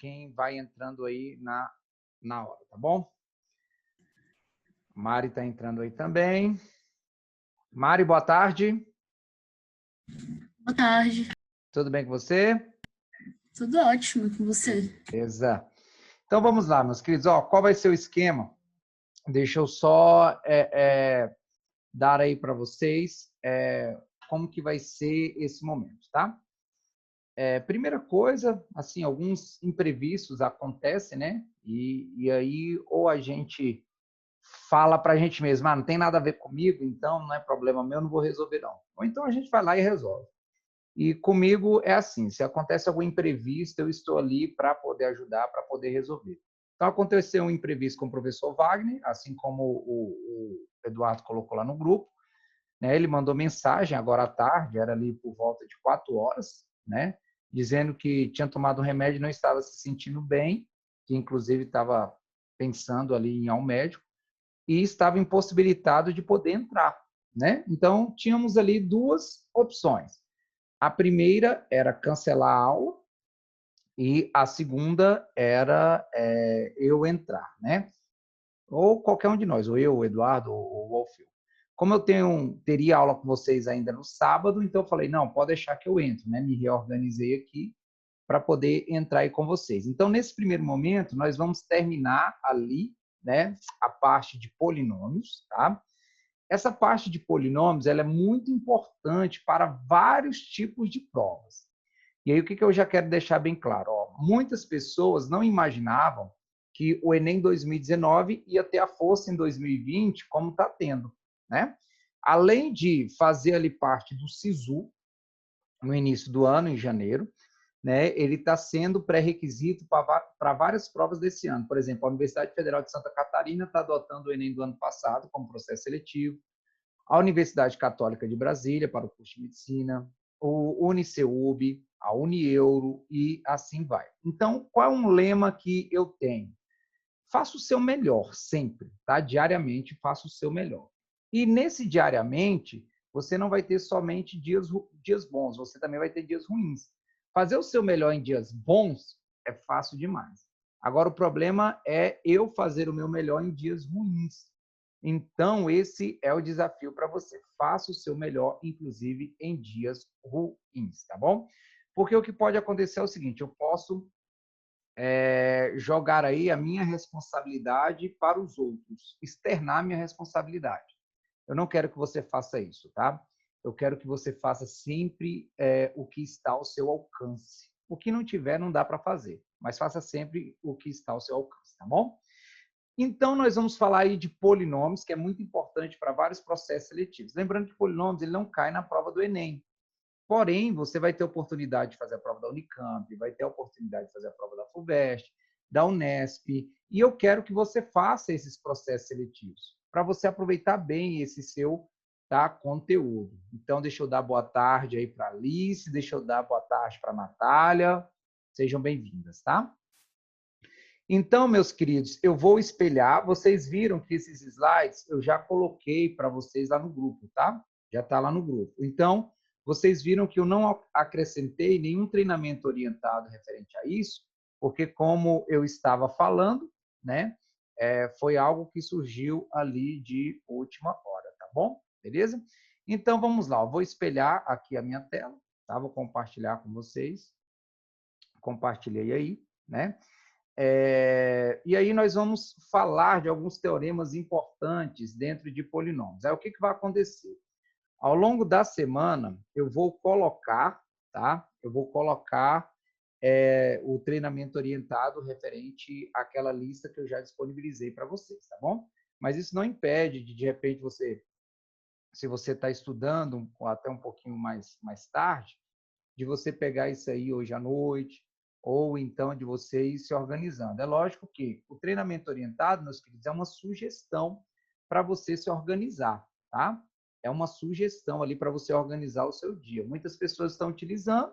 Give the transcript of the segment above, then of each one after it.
quem vai entrando aí na hora, tá bom? Mari está entrando aí também. Mari, boa tarde. Boa tarde. Tudo bem com você? Tudo ótimo com você. Beleza. Então vamos lá, meus queridos. Ó, qual vai ser o esquema? Deixa eu só dar aí para vocês como que vai ser esse momento, tá? Primeira coisa, assim, alguns imprevistos acontecem, né? E aí ou a gente fala para a gente mesmo, não tem nada a ver comigo, então não é problema meu, não vou resolver não. Ou então a gente vai lá e resolve. E comigo é assim, se acontece algum imprevisto, eu estou ali para poder ajudar, para poder resolver. Então, aconteceu um imprevisto com o professor Wagner, assim como o Eduardo colocou lá no grupo, né? Ele mandou mensagem agora à tarde, era ali por volta de 4 horas, né? Dizendo que tinha tomado um remédio e não estava se sentindo bem, que inclusive estava pensando ali em ir ao médico, e estava impossibilitado de poder entrar, né? Então, tínhamos ali duas opções. A primeira era cancelar a aula e a segunda era eu entrar, né? Ou qualquer um de nós, ou eu, o Eduardo, ou o Alfio. Como eu teria aula com vocês ainda no sábado, então eu falei, não, pode deixar que eu entro, né? Me reorganizei aqui para poder entrar aí com vocês. Então, nesse primeiro momento, nós vamos terminar ali, né, a parte de polinômios, tá? Essa parte de polinômios ela é muito importante para vários tipos de provas. E aí, o que eu já quero deixar bem claro? Ó, muitas pessoas não imaginavam que o Enem 2019 ia ter a força em 2020, como está tendo, né? Além de fazer ali parte do SISU, no início do ano, em janeiro, né, ele está sendo pré-requisito para várias provas desse ano. Por exemplo, a Universidade Federal de Santa Catarina está adotando o Enem do ano passado como processo seletivo, a Universidade Católica de Brasília para o curso de medicina, o Uniceub, a Unieuro e assim vai. Então, qual é um lema que eu tenho? Faça o seu melhor sempre, tá? Diariamente, faça o seu melhor. E nesse diariamente, você não vai ter somente dias bons, você também vai ter dias ruins. Fazer o seu melhor em dias bons é fácil demais. Agora, o problema é eu fazer o meu melhor em dias ruins. Então, esse é o desafio para você. Faça o seu melhor, inclusive em dias ruins, tá bom? Porque o que pode acontecer é o seguinte: eu posso jogar aí a minha responsabilidade para os outros, externar a minha responsabilidade. Eu não quero que você faça isso, tá? Eu quero que você faça sempre o que está ao seu alcance. O que não tiver, não dá para fazer, mas faça sempre o que está ao seu alcance, tá bom? Então, nós vamos falar aí de polinômios, que é muito importante para vários processos seletivos. Lembrando que polinômios ele não cai na prova do Enem. Porém, você vai ter oportunidade de fazer a prova da Unicamp, vai ter a oportunidade de fazer a prova da FUVEST, da Unesp, e eu quero que você faça esses processos seletivos, para você aproveitar bem esse seu conteúdo. Então, deixa eu dar boa tarde aí para a Alice, deixa eu dar boa tarde para a Natália. Sejam bem-vindas, tá? Então, meus queridos, eu vou espelhar. Vocês viram que esses slides eu já coloquei para vocês lá no grupo, tá? Já está lá no grupo. Então, vocês viram que eu não acrescentei nenhum treinamento orientado referente a isso, porque como eu estava falando, né, foi algo que surgiu ali de última hora, tá bom? Beleza? Então, vamos lá. Eu vou espelhar aqui a minha tela, tá? Vou compartilhar com vocês. Compartilhei aí, né? E aí nós vamos falar de alguns teoremas importantes dentro de polinômios. Aí o que vai acontecer? Ao longo da semana, eu vou colocar, tá? Eu vou colocar o treinamento orientado referente àquela lista que eu já disponibilizei para vocês, tá bom? Mas isso não impede de repente, se você está estudando até um pouquinho mais tarde, de você pegar isso aí hoje à noite, ou então de você ir se organizando. É lógico que o treinamento orientado, meus queridos, é uma sugestão para você se organizar, tá? É uma sugestão ali para você organizar o seu dia. Muitas pessoas estão utilizando,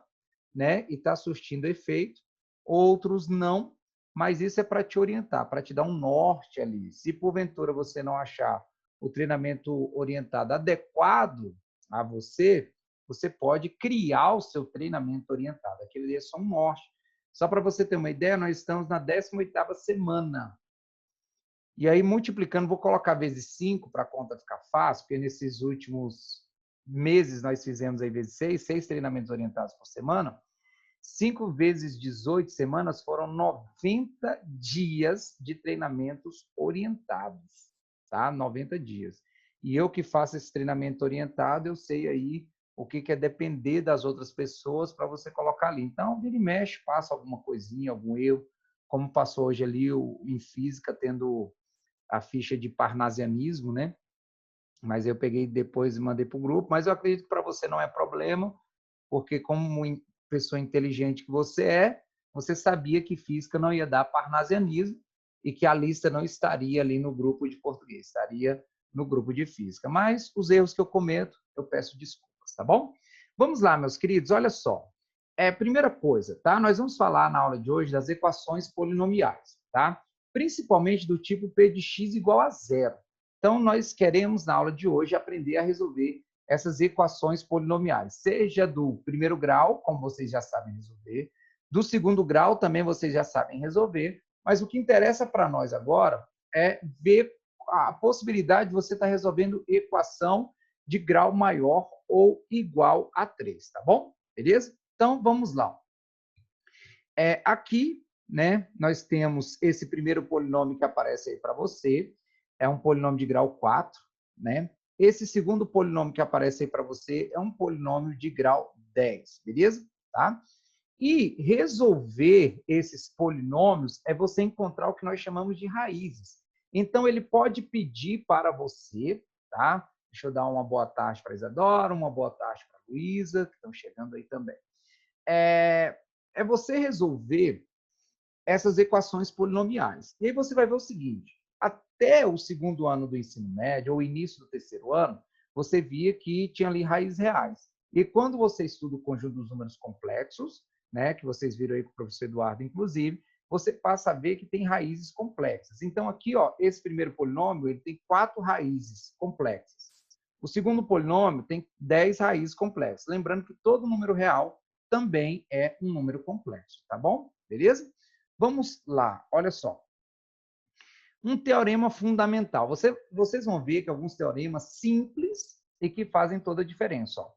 né, e está surtindo efeito, outros não, mas isso é para te orientar, para te dar um norte ali. Se porventura você não achar o treinamento orientado adequado a você, você pode criar o seu treinamento orientado. Aquele é só um norte. Só para você ter uma ideia, nós estamos na 18ª semana. E aí, multiplicando, vou colocar vezes 5 para a conta ficar fácil, porque nesses últimos meses nós fizemos aí vezes 6 treinamentos orientados por semana. 5 vezes 18 semanas foram 90 dias de treinamentos orientados, tá? 90 dias. E eu que faço esse treinamento orientado, eu sei aí o que é depender das outras pessoas para você colocar ali. Então, vira e mexe, passa alguma coisinha, algum erro, como passou hoje ali em física, tendo a ficha de parnasianismo, né? Mas eu peguei depois e mandei para o grupo, mas eu acredito que para você não é problema, porque como pessoa inteligente que você sabia que física não ia dar parnasianismo e que a lista não estaria ali no grupo de português, estaria no grupo de física. Mas os erros que eu cometo, eu peço desculpas, tá bom? Vamos lá, meus queridos, olha só. Primeira coisa, tá? Nós vamos falar na aula de hoje das equações polinomiais, tá? Principalmente do tipo P de x igual a zero. Então, nós queremos, na aula de hoje, aprender a resolver essas equações polinomiais, seja do primeiro grau, como vocês já sabem resolver, do segundo grau também vocês já sabem resolver, mas o que interessa para nós agora é ver a possibilidade de você estar resolvendo equação de grau maior ou igual a 3, tá bom? Beleza? Então, vamos lá. Aqui, né, nós temos esse primeiro polinômio que aparece aí para você, é um polinômio de grau 4, né? Esse segundo polinômio que aparece aí para você é um polinômio de grau 10, beleza? Tá? E resolver esses polinômios é você encontrar o que nós chamamos de raízes. Então, ele pode pedir para você, tá? Deixa eu dar uma boa tarde para a Isadora, uma boa tarde para a Luísa, que estão chegando aí também. É você resolver essas equações polinomiais. E aí você vai ver o seguinte, até o segundo ano do ensino médio, ou início do terceiro ano, você via que tinha ali raízes reais. E quando você estuda o conjunto dos números complexos, né, que vocês viram aí com o professor Eduardo, inclusive, você passa a ver que tem raízes complexas. Então, aqui, ó, esse primeiro polinômio ele tem 4 raízes complexas. O segundo polinômio tem 10 raízes complexas. Lembrando que todo número real também é um número complexo, tá bom? Beleza? Vamos lá, olha só. Um teorema fundamental. Vocês vão ver que alguns teoremas simples e que fazem toda a diferença. Ó.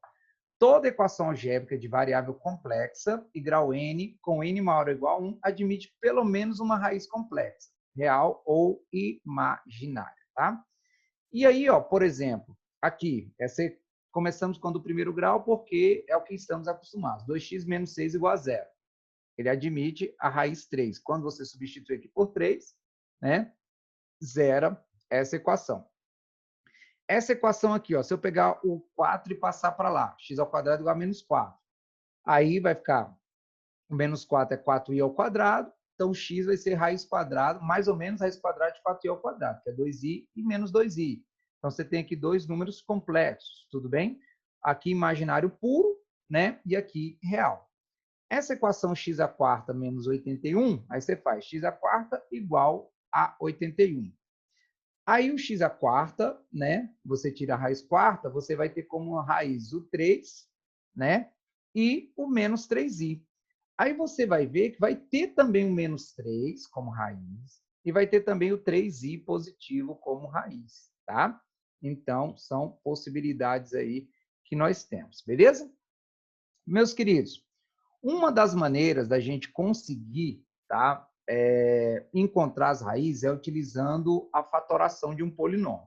Toda equação algébrica de variável complexa e grau n com n maior ou igual a 1 admite pelo menos uma raiz complexa, real ou imaginária. Tá? E aí, ó, por exemplo, aqui, começamos com o primeiro grau porque é o que estamos acostumados. 2x menos 6 igual a 0. Ele admite a raiz 3. Quando você substitui aqui por 3, né, zera essa equação. Essa equação aqui, ó, se eu pegar o 4 e passar para lá, x ao quadrado igual a menos 4. Aí vai ficar, o menos 4 é 4i ao quadrado, então x vai ser raiz quadrada, mais ou menos raiz quadrada de 4i ao quadrado, que é 2i e menos 2i. Então, você tem aqui dois números complexos, tudo bem? Aqui imaginário puro, né, e aqui real. Essa equação x à quarta menos 81, aí você faz x à quarta igual a 81. Aí o x à quarta, né? Você tira a raiz quarta, você vai ter como raiz o 3, né? E o menos 3i. Aí você vai ver que vai ter também o menos 3 como raiz e vai ter também o 3i positivo como raiz, tá? Então, são possibilidades aí que nós temos, beleza? Meus queridos, uma das maneiras da gente conseguir, tá, encontrar as raízes é utilizando a fatoração de um polinômio.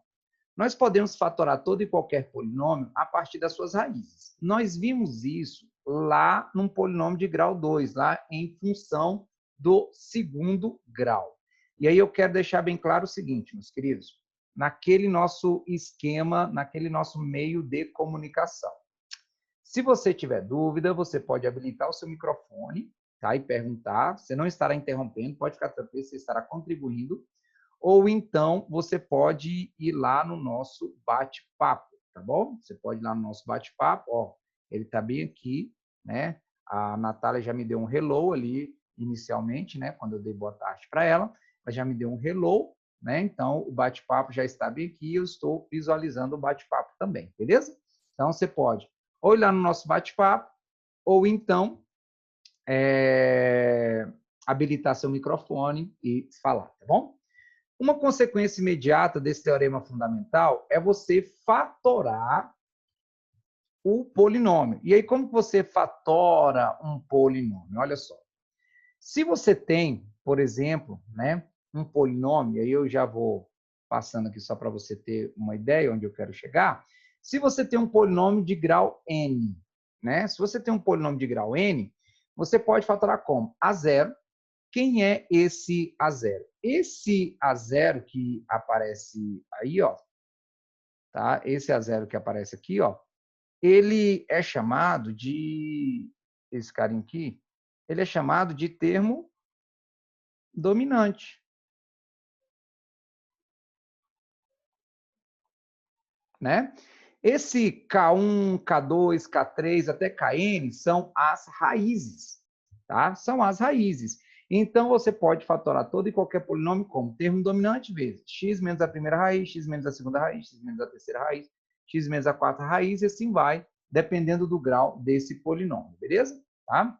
Nós podemos fatorar todo e qualquer polinômio a partir das suas raízes. Nós vimos isso lá num polinômio de grau 2, lá em função do segundo grau. E aí eu quero deixar bem claro o seguinte, meus queridos, naquele nosso esquema, naquele nosso meio de comunicação. Se você tiver dúvida, você pode habilitar o seu microfone, tá? E perguntar. Você não estará interrompendo, pode ficar tranquilo, você estará contribuindo. Ou então, você pode ir lá no nosso bate-papo, tá bom? Você pode ir lá no nosso bate-papo, ó, ele está bem aqui, né? A Natália já me deu um hello ali, inicialmente, né? Quando eu dei boa tarde para ela, ela já me deu um hello, né? Então, o bate-papo já está bem aqui, eu estou visualizando o bate-papo também, beleza? Então, você pode ou ir lá no nosso bate-papo, ou então habilitar seu microfone e falar, tá bom? Uma consequência imediata desse teorema fundamental é você fatorar o polinômio. E aí, como você fatora um polinômio? Olha só. Se você tem, por exemplo, né, um polinômio, aí eu já vou passando aqui só para você ter uma ideia onde eu quero chegar. Se você tem um polinômio de grau n, né? Se você tem um polinômio de grau n, você pode fatorar como? A0. Quem é esse A0? Esse A0 que aparece aí, ó, tá? Esse A0 que aparece aqui, ó, ele é chamado de, esse carinha aqui, ele é chamado de termo dominante, né? Esse K1, K2, K3 até Kn são as raízes, tá? São as raízes. Então, você pode fatorar todo e qualquer polinômio como termo dominante vezes x menos a primeira raiz, x menos a segunda raiz, x menos a terceira raiz, x menos a quarta raiz, e assim vai, dependendo do grau desse polinômio, beleza? Tá?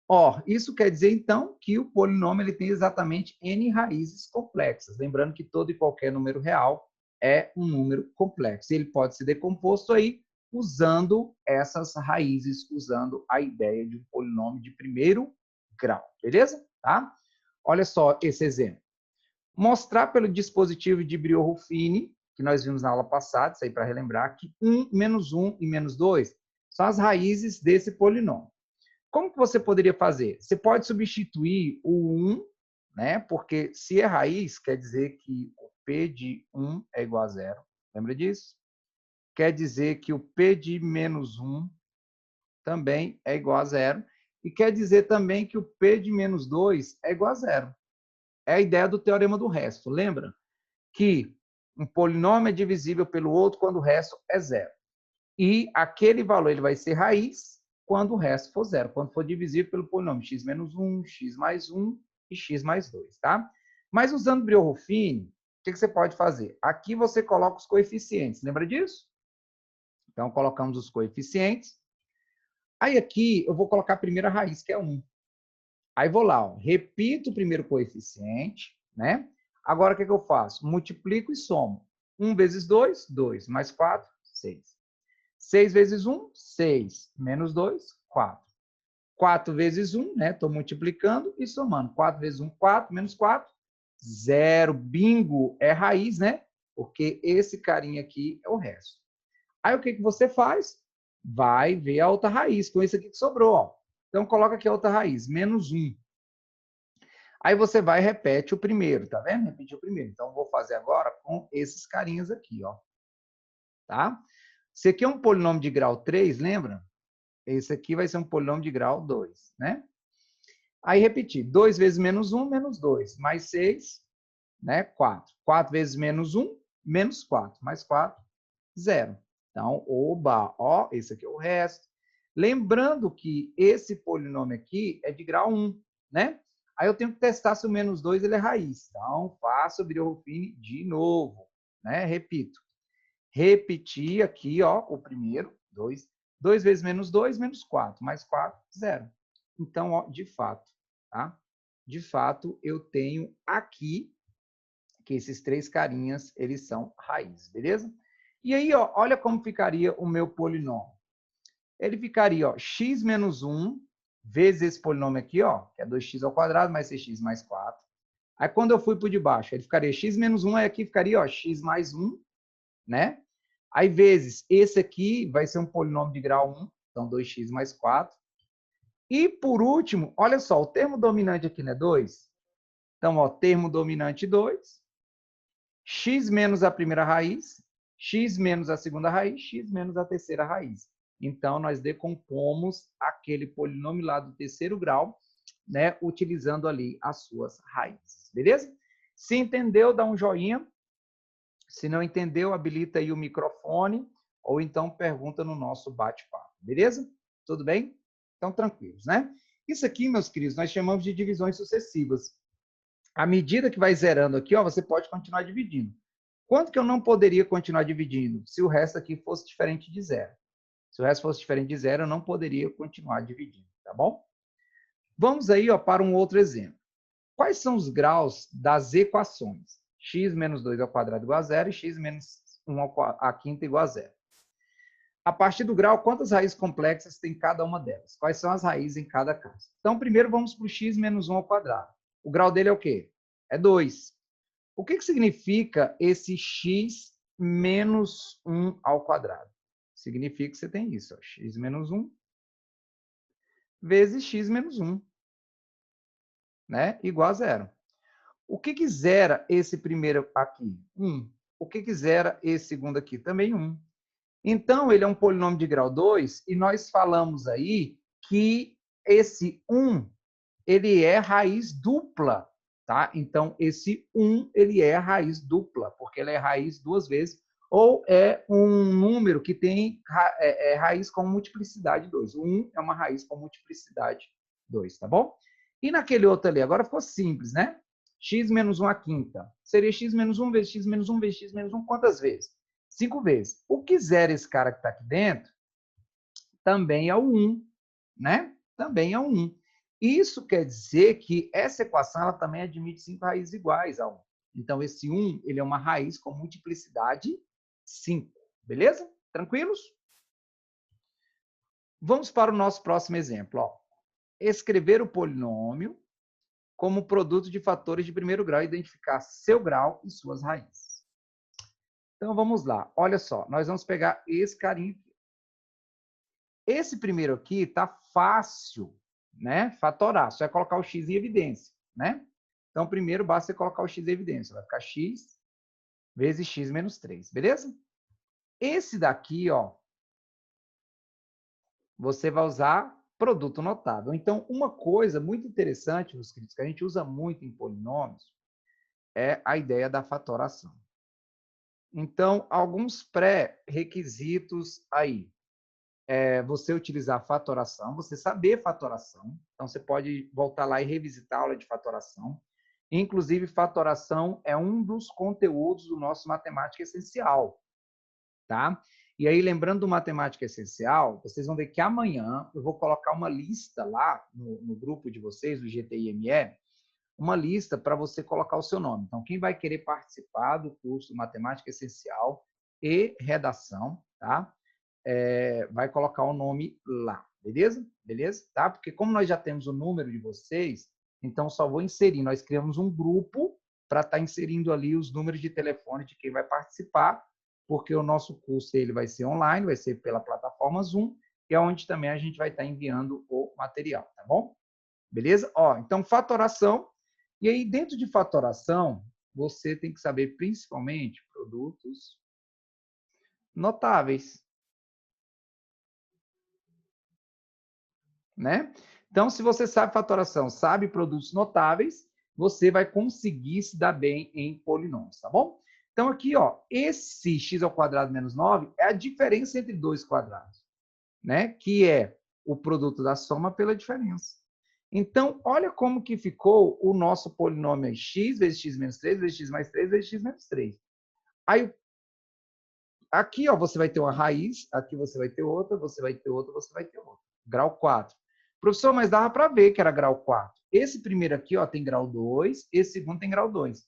Ó, isso quer dizer, então, que o polinômio ele tem exatamente n raízes complexas. Lembrando que todo e qualquer número real é um número complexo. Ele pode ser decomposto aí usando essas raízes, usando a ideia de um polinômio de primeiro grau, beleza? Tá? Olha só esse exemplo. Mostrar pelo dispositivo de Brio-Ruffini, que nós vimos na aula passada, isso aí para relembrar, que 1, menos 1 e menos 2 são as raízes desse polinômio. Como que você poderia fazer? Você pode substituir o 1, né? Porque se é raiz, quer dizer que o P de 1 é igual a 0. Lembra disso? Quer dizer que o P de menos 1 também é igual a 0. E quer dizer também que o P de menos 2 é igual a 0. É a ideia do teorema do resto. Lembra? Que um polinômio é divisível pelo outro quando o resto é 0. E aquele valor ele vai ser raiz quando o resto for 0. Quando for divisível pelo polinômio x menos 1, x mais 1 e x mais 2, tá? Mas usando Brio-Ruffini, o que você pode fazer? Aqui você coloca os coeficientes. Lembra disso? Então, colocamos os coeficientes. Aí aqui eu vou colocar a primeira raiz, que é 1. Aí vou lá, ó, repito o primeiro coeficiente, né? Agora o que eu faço? Multiplico e somo. 1 vezes 2, 2. Mais 4, 6. 6 vezes 1, 6. Menos 2, 4. 4 vezes 1, né? Estou multiplicando e somando. 4 vezes 1, 4. Menos 4, 0. Bingo é raiz, né? Porque esse carinha aqui é o resto. Aí o que você faz? Vai ver a outra raiz, com isso aqui que sobrou, ó. Então, coloca aqui a outra raiz, menos 1. Aí você vai e repete o primeiro, tá vendo? Repetir o primeiro. Então, vou fazer agora com esses carinhas aqui, ó. Tá? Esse aqui é um polinômio de grau 3, lembra? Esse aqui vai ser um polinômio de grau 2, né? Aí, repetir. 2 vezes menos 1, menos 2. Mais 6, né? 4. 4 vezes menos 1, menos 4. Mais 4, 0. Então, oba, ó, esse aqui é o resto. Lembrando que esse polinômio aqui é de grau 1, né? Aí eu tenho que testar se o menos 2 ele é raiz. Então, faço o Brio-Ruffini de novo, né? Repito. Repetir aqui, ó, o primeiro, 2. 2 vezes menos 2, menos 4. Mais 4, 0. Então, ó, de fato, tá? De fato, eu tenho aqui que esses três carinhas, eles são raízes, beleza? E aí, ó, olha como ficaria o meu polinômio. Ele ficaria, ó, x menos 1 vezes esse polinômio aqui, ó, que é 2x ao quadrado mais 6x mais 4. Aí, quando eu fui para o de baixo, ele ficaria x menos 1, aí aqui ficaria, ó, x mais 1, né? Aí, vezes esse aqui vai ser um polinômio de grau 1, então 2x mais 4. E, por último, olha só, o termo dominante aqui não é 2? Então, ó, termo dominante 2, x menos a primeira raiz, x menos a segunda raiz, x menos a terceira raiz. Então, nós decompomos aquele polinômio lá do terceiro grau, né, utilizando ali as suas raízes, beleza? Se entendeu, dá um joinha. Se não entendeu, habilita aí o microfone ou então pergunta no nosso bate-papo, beleza? Tudo bem? Então, tranquilos, né? Isso aqui, meus queridos, nós chamamos de divisões sucessivas. À medida que vai zerando aqui, ó, você pode continuar dividindo. Quanto que eu não poderia continuar dividindo? Se o resto aqui fosse diferente de zero. Se o resto fosse diferente de zero, eu não poderia continuar dividindo, tá bom? Vamos aí, ó, para um outro exemplo. Quais são os graus das equações? X menos 2 ao quadrado igual a zero e x menos 1 à quinta igual a zero. A partir do grau, quantas raízes complexas tem cada uma delas? Quais são as raízes em cada caso? Então, primeiro vamos para o x menos 1 ao quadrado. O grau dele é o quê? É 2. O que significa esse x menos 1 ao quadrado? Significa que você tem isso, ó, x menos 1 vezes x menos 1, né? Igual a zero. O que zera esse primeiro aqui? 1. O que zera esse segundo aqui? Também 1. Então, ele é um polinômio de grau 2 e nós falamos aí que esse 1, ele é raiz dupla, tá? Então, esse 1, ele é raiz dupla, porque ele é raiz duas vezes, ou é um número que tem raiz com multiplicidade 2. O 1 é uma raiz com multiplicidade 2, tá bom? E naquele outro ali, agora ficou simples, né? X menos 1 à quinta. Seria x menos 1 vezes x menos 1 vezes x menos 1 quantas vezes? 5 vezes. O que zera esse cara que está aqui dentro também é o 1, né? Também é o 1. Isso quer dizer que essa equação ela também admite 5 raízes iguais a 1. Então, esse 1 ele é uma raiz com multiplicidade 5. Beleza? Tranquilos? Vamos para o nosso próximo exemplo. Ó. Escrever o polinômio como produto de fatores de primeiro grau e identificar seu grau e suas raízes. Então, vamos lá. Olha só, nós vamos pegar esse carinha aqui. Esse primeiro aqui está fácil, né? Fatorar. Só é colocar o x em evidência, né? Então, primeiro basta você colocar o x em evidência. Vai ficar x vezes x menos 3, beleza? Esse daqui, ó, você vai usar produto notável. Então, uma coisa muito interessante, meus queridos, que a gente usa muito em polinômios, é a ideia da fatoração. Então, alguns pré-requisitos aí. Você utilizar fatoração, você saber fatoração. Então, você pode voltar lá e revisitar a aula de fatoração. Inclusive, fatoração é um dos conteúdos do nosso Matemática Essencial, tá? E aí, lembrando do Matemática Essencial, vocês vão ver que amanhã eu vou colocar uma lista lá no grupo de vocês, do GTIME, uma lista para você colocar o seu nome. Então, quem vai querer participar do curso Matemática Essencial e Redação, tá? Vai colocar o nome lá, beleza? Beleza? Tá? Porque como nós já temos o número de vocês, então só vou inserir. Nós criamos um grupo para estar inserindo ali os números de telefone de quem vai participar, porque o nosso curso ele vai ser online, vai ser pela plataforma Zoom, e é onde também a gente vai estar enviando o material, tá bom? Beleza? Ó, então, fatoração. E aí, dentro de fatoração, você tem que saber principalmente produtos notáveis. Né? Então, se você sabe fatoração, sabe produtos notáveis, você vai conseguir se dar bem em polinômios, tá bom? Então, aqui, ó, esse x ao quadrado menos 9 é a diferença entre dois quadrados, né? Que é o produto da soma pela diferença. Então, olha como que ficou o nosso polinômio aí, x vezes x menos 3, vezes x mais 3, vezes x menos 3. Aí, aqui, ó, você vai ter uma raiz, aqui você vai ter outra, você vai ter outra, você vai ter outra. Grau 4. Professor, mas dava para ver que era grau 4. Esse primeiro aqui, ó, tem grau 2, esse segundo tem grau 2.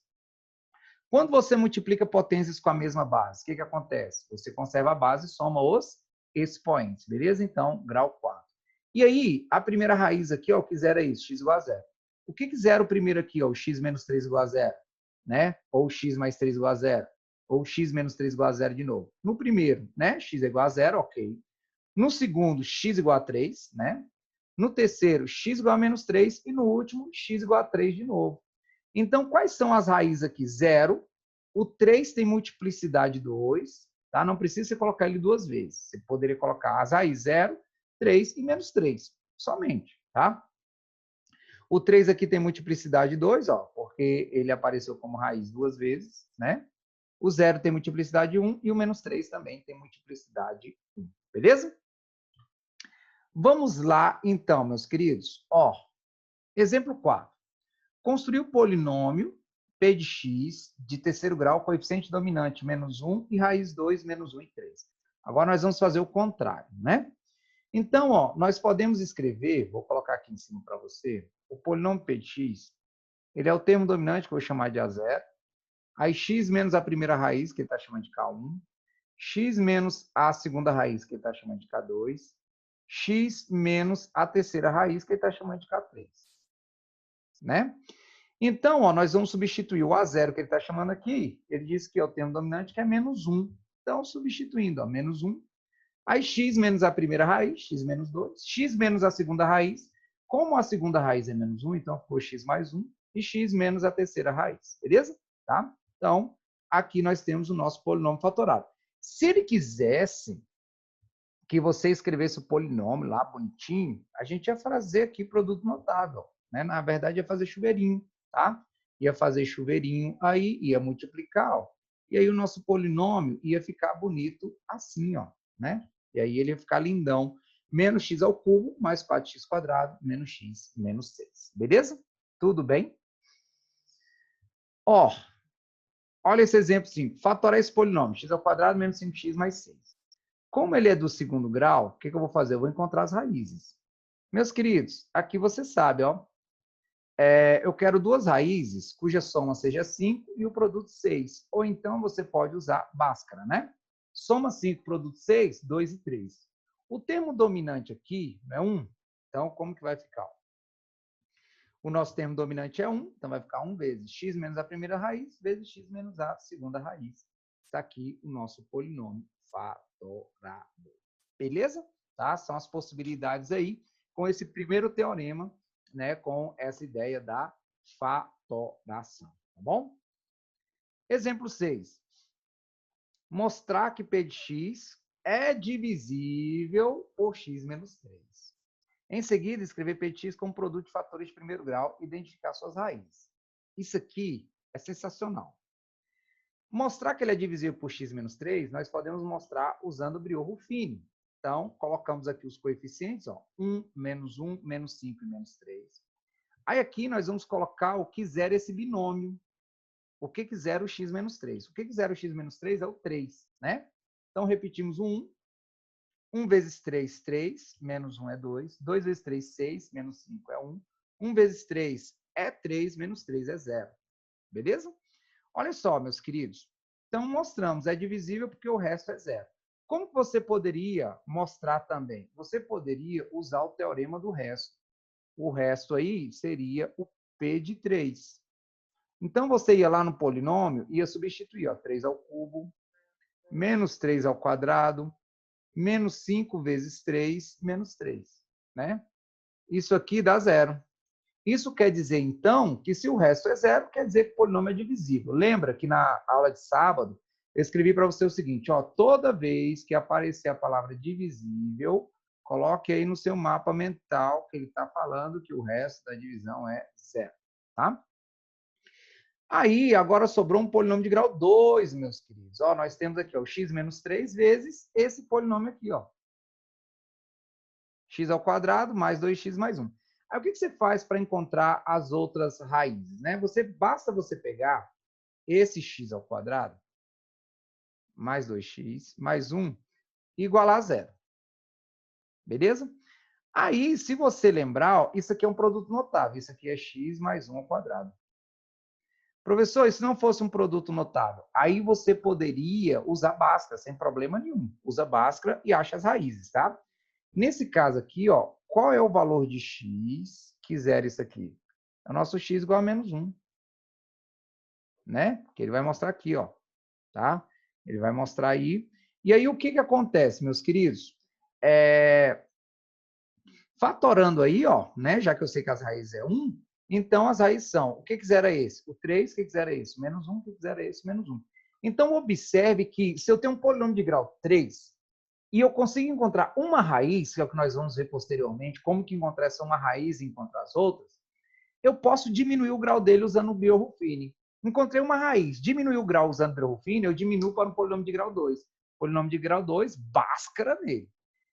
Quando você multiplica potências com a mesma base, o que acontece? Você conserva a base e soma os expoentes, beleza? Então, grau 4. E aí, a primeira raiz aqui, ó, o que zero é isso? X igual a zero. O que zero primeiro aqui, ó? O x menos 3 igual a zero, né? Ou x mais 3 igual a zero. Ou x menos 3 igual a zero de novo. No primeiro, né? X é igual a zero, ok. No segundo, x igual a 3, né? No terceiro, x igual a menos 3. E no último, x igual a 3 de novo. Então, quais são as raízes aqui? 0. O 3 tem multiplicidade 2. Tá? Não precisa você colocar ele duas vezes. Você poderia colocar as raízes 0, 3 e menos 3. Somente. Tá? O 3 aqui tem multiplicidade 2, ó, porque ele apareceu como raiz duas vezes. Né? O 0 tem multiplicidade 1 e o menos 3 também tem multiplicidade 1. Beleza? Vamos lá, então, meus queridos. Ó, exemplo 4. Construir o polinômio p de x de terceiro grau, coeficiente dominante menos 1 e raiz 2 menos 1 e 3. Agora nós vamos fazer o contrário, né? Então, ó, nós podemos escrever, vou colocar aqui em cima para você, o polinômio P de x, ele é o termo dominante, que eu vou chamar de A0, aí x menos a primeira raiz, que ele está chamando de K1, x menos a segunda raiz, que ele está chamando de K2, x menos a terceira raiz, que ele está chamando de K3. Né? Então, ó, nós vamos substituir o A0, que ele está chamando aqui, ele disse que é o termo dominante, que é menos 1. Então, substituindo, ó, menos 1. Aí, x menos a primeira raiz, x menos 2. X menos a segunda raiz. Como a segunda raiz é menos 1, então ficou x mais 1. E x menos a terceira raiz. Beleza? Tá? Então, aqui nós temos o nosso polinômio fatorado. Se ele quisesse que você escrevesse o polinômio lá bonitinho, a gente ia fazer aqui produto notável. Né? Na verdade, ia fazer chuveirinho. Tá? Ia fazer chuveirinho, aí ia multiplicar. Ó. E aí o nosso polinômio ia ficar bonito assim, ó, né? E aí ele ia ficar lindão. Menos x ao cubo, mais 4x², menos x, menos 6. Beleza? Tudo bem? Ó, olha esse exemplo simples. Fatorar esse polinômio. X² menos 5x mais 6. Como ele é do segundo grau, o que eu vou fazer? Eu vou encontrar as raízes. Meus queridos, aqui você sabe, ó. Eu quero duas raízes cuja soma seja 5 e o produto 6. Ou então você pode usar Bhaskara, né? Soma 5, produto 6, 2 e 3. O termo dominante aqui é 1. Então, como que vai ficar? O nosso termo dominante é 1, então vai ficar 1 vezes x menos a primeira raiz, vezes x menos a segunda raiz. Está aqui o nosso polinômio fatorado. Beleza? Tá? São as possibilidades aí com esse primeiro teorema, né, com essa ideia da fatoração. Tá bom? Exemplo 6. Mostrar que P de x é divisível por x menos 3. Em seguida, escrever P de x como produto de fatores de primeiro grau e identificar suas raízes. Isso aqui é sensacional. Mostrar que ele é divisível por x menos 3, nós podemos mostrar usando o Briot-Ruffini. Então, colocamos aqui os coeficientes, ó, 1, menos 1, menos 5 e menos 3. Aí aqui nós vamos colocar o que zera esse binômio. O que zera o x menos 3? O que zera o x menos 3 é o 3, né? Então, repetimos o 1. 1 vezes 3, 3. Menos 1 é 2. 2 vezes 3, 6. Menos 5 é 1. 1 vezes 3 é 3. Menos 3 é 0. Beleza? Olha só, meus queridos. Então, mostramos, é divisível porque o resto é 0. Como que você poderia mostrar também? Você poderia usar o teorema do resto. O resto aí seria o P de 3. Então, você ia lá no polinômio, ia substituir, ó, 3 ao cubo, menos 3 ao quadrado, menos 5 vezes 3, menos 3. Né? Isso aqui dá 0. Isso quer dizer, então, que se o resto é 0, quer dizer que o polinômio é divisível. Lembra que na aula de sábado, eu escrevi para você o seguinte, ó, toda vez que aparecer a palavra divisível, coloque aí no seu mapa mental que ele está falando que o resto da divisão é 0. Tá? Aí, agora sobrou um polinômio de grau 2, meus queridos. Ó, nós temos aqui ó, o x menos 3 vezes esse polinômio aqui, ó. X ao quadrado mais 2x mais 1. Aí, o que você faz para encontrar as outras raízes? Né? Basta você pegar esse x ao quadrado mais 2x mais 1 igualar a 0. Beleza? Aí, se você lembrar, ó, isso aqui é um produto notável. Isso aqui é x mais 1 ao quadrado. Professor, e se não fosse um produto notável? Aí você poderia usar Bhaskara, sem problema nenhum. Usa Bhaskara e acha as raízes, tá? Nesse caso aqui, ó, qual é o valor de x que zera isso aqui? É o nosso x igual a menos 1. Né? Que ele vai mostrar aqui, ó. Tá? Ele vai mostrar aí. E aí, o que que acontece, meus queridos? Fatorando aí, ó, né? Já que eu sei que as raízes é 1, então as raízes são, o que zera esse? O 3, o que zera esse? O menos 1, o que zera esse? O menos 1. Então, observe que se eu tenho um polinômio de grau 3 e eu consigo encontrar uma raiz, que é o que nós vamos ver posteriormente, como que encontrar essa uma raiz e encontrar as outras, eu posso diminuir o grau dele usando o Briot-Ruffini. Encontrei uma raiz, diminuir o grau usando o Briot-Ruffini, eu diminuo para um polinômio de grau 2. Polinômio de grau 2, Bhaskara nele.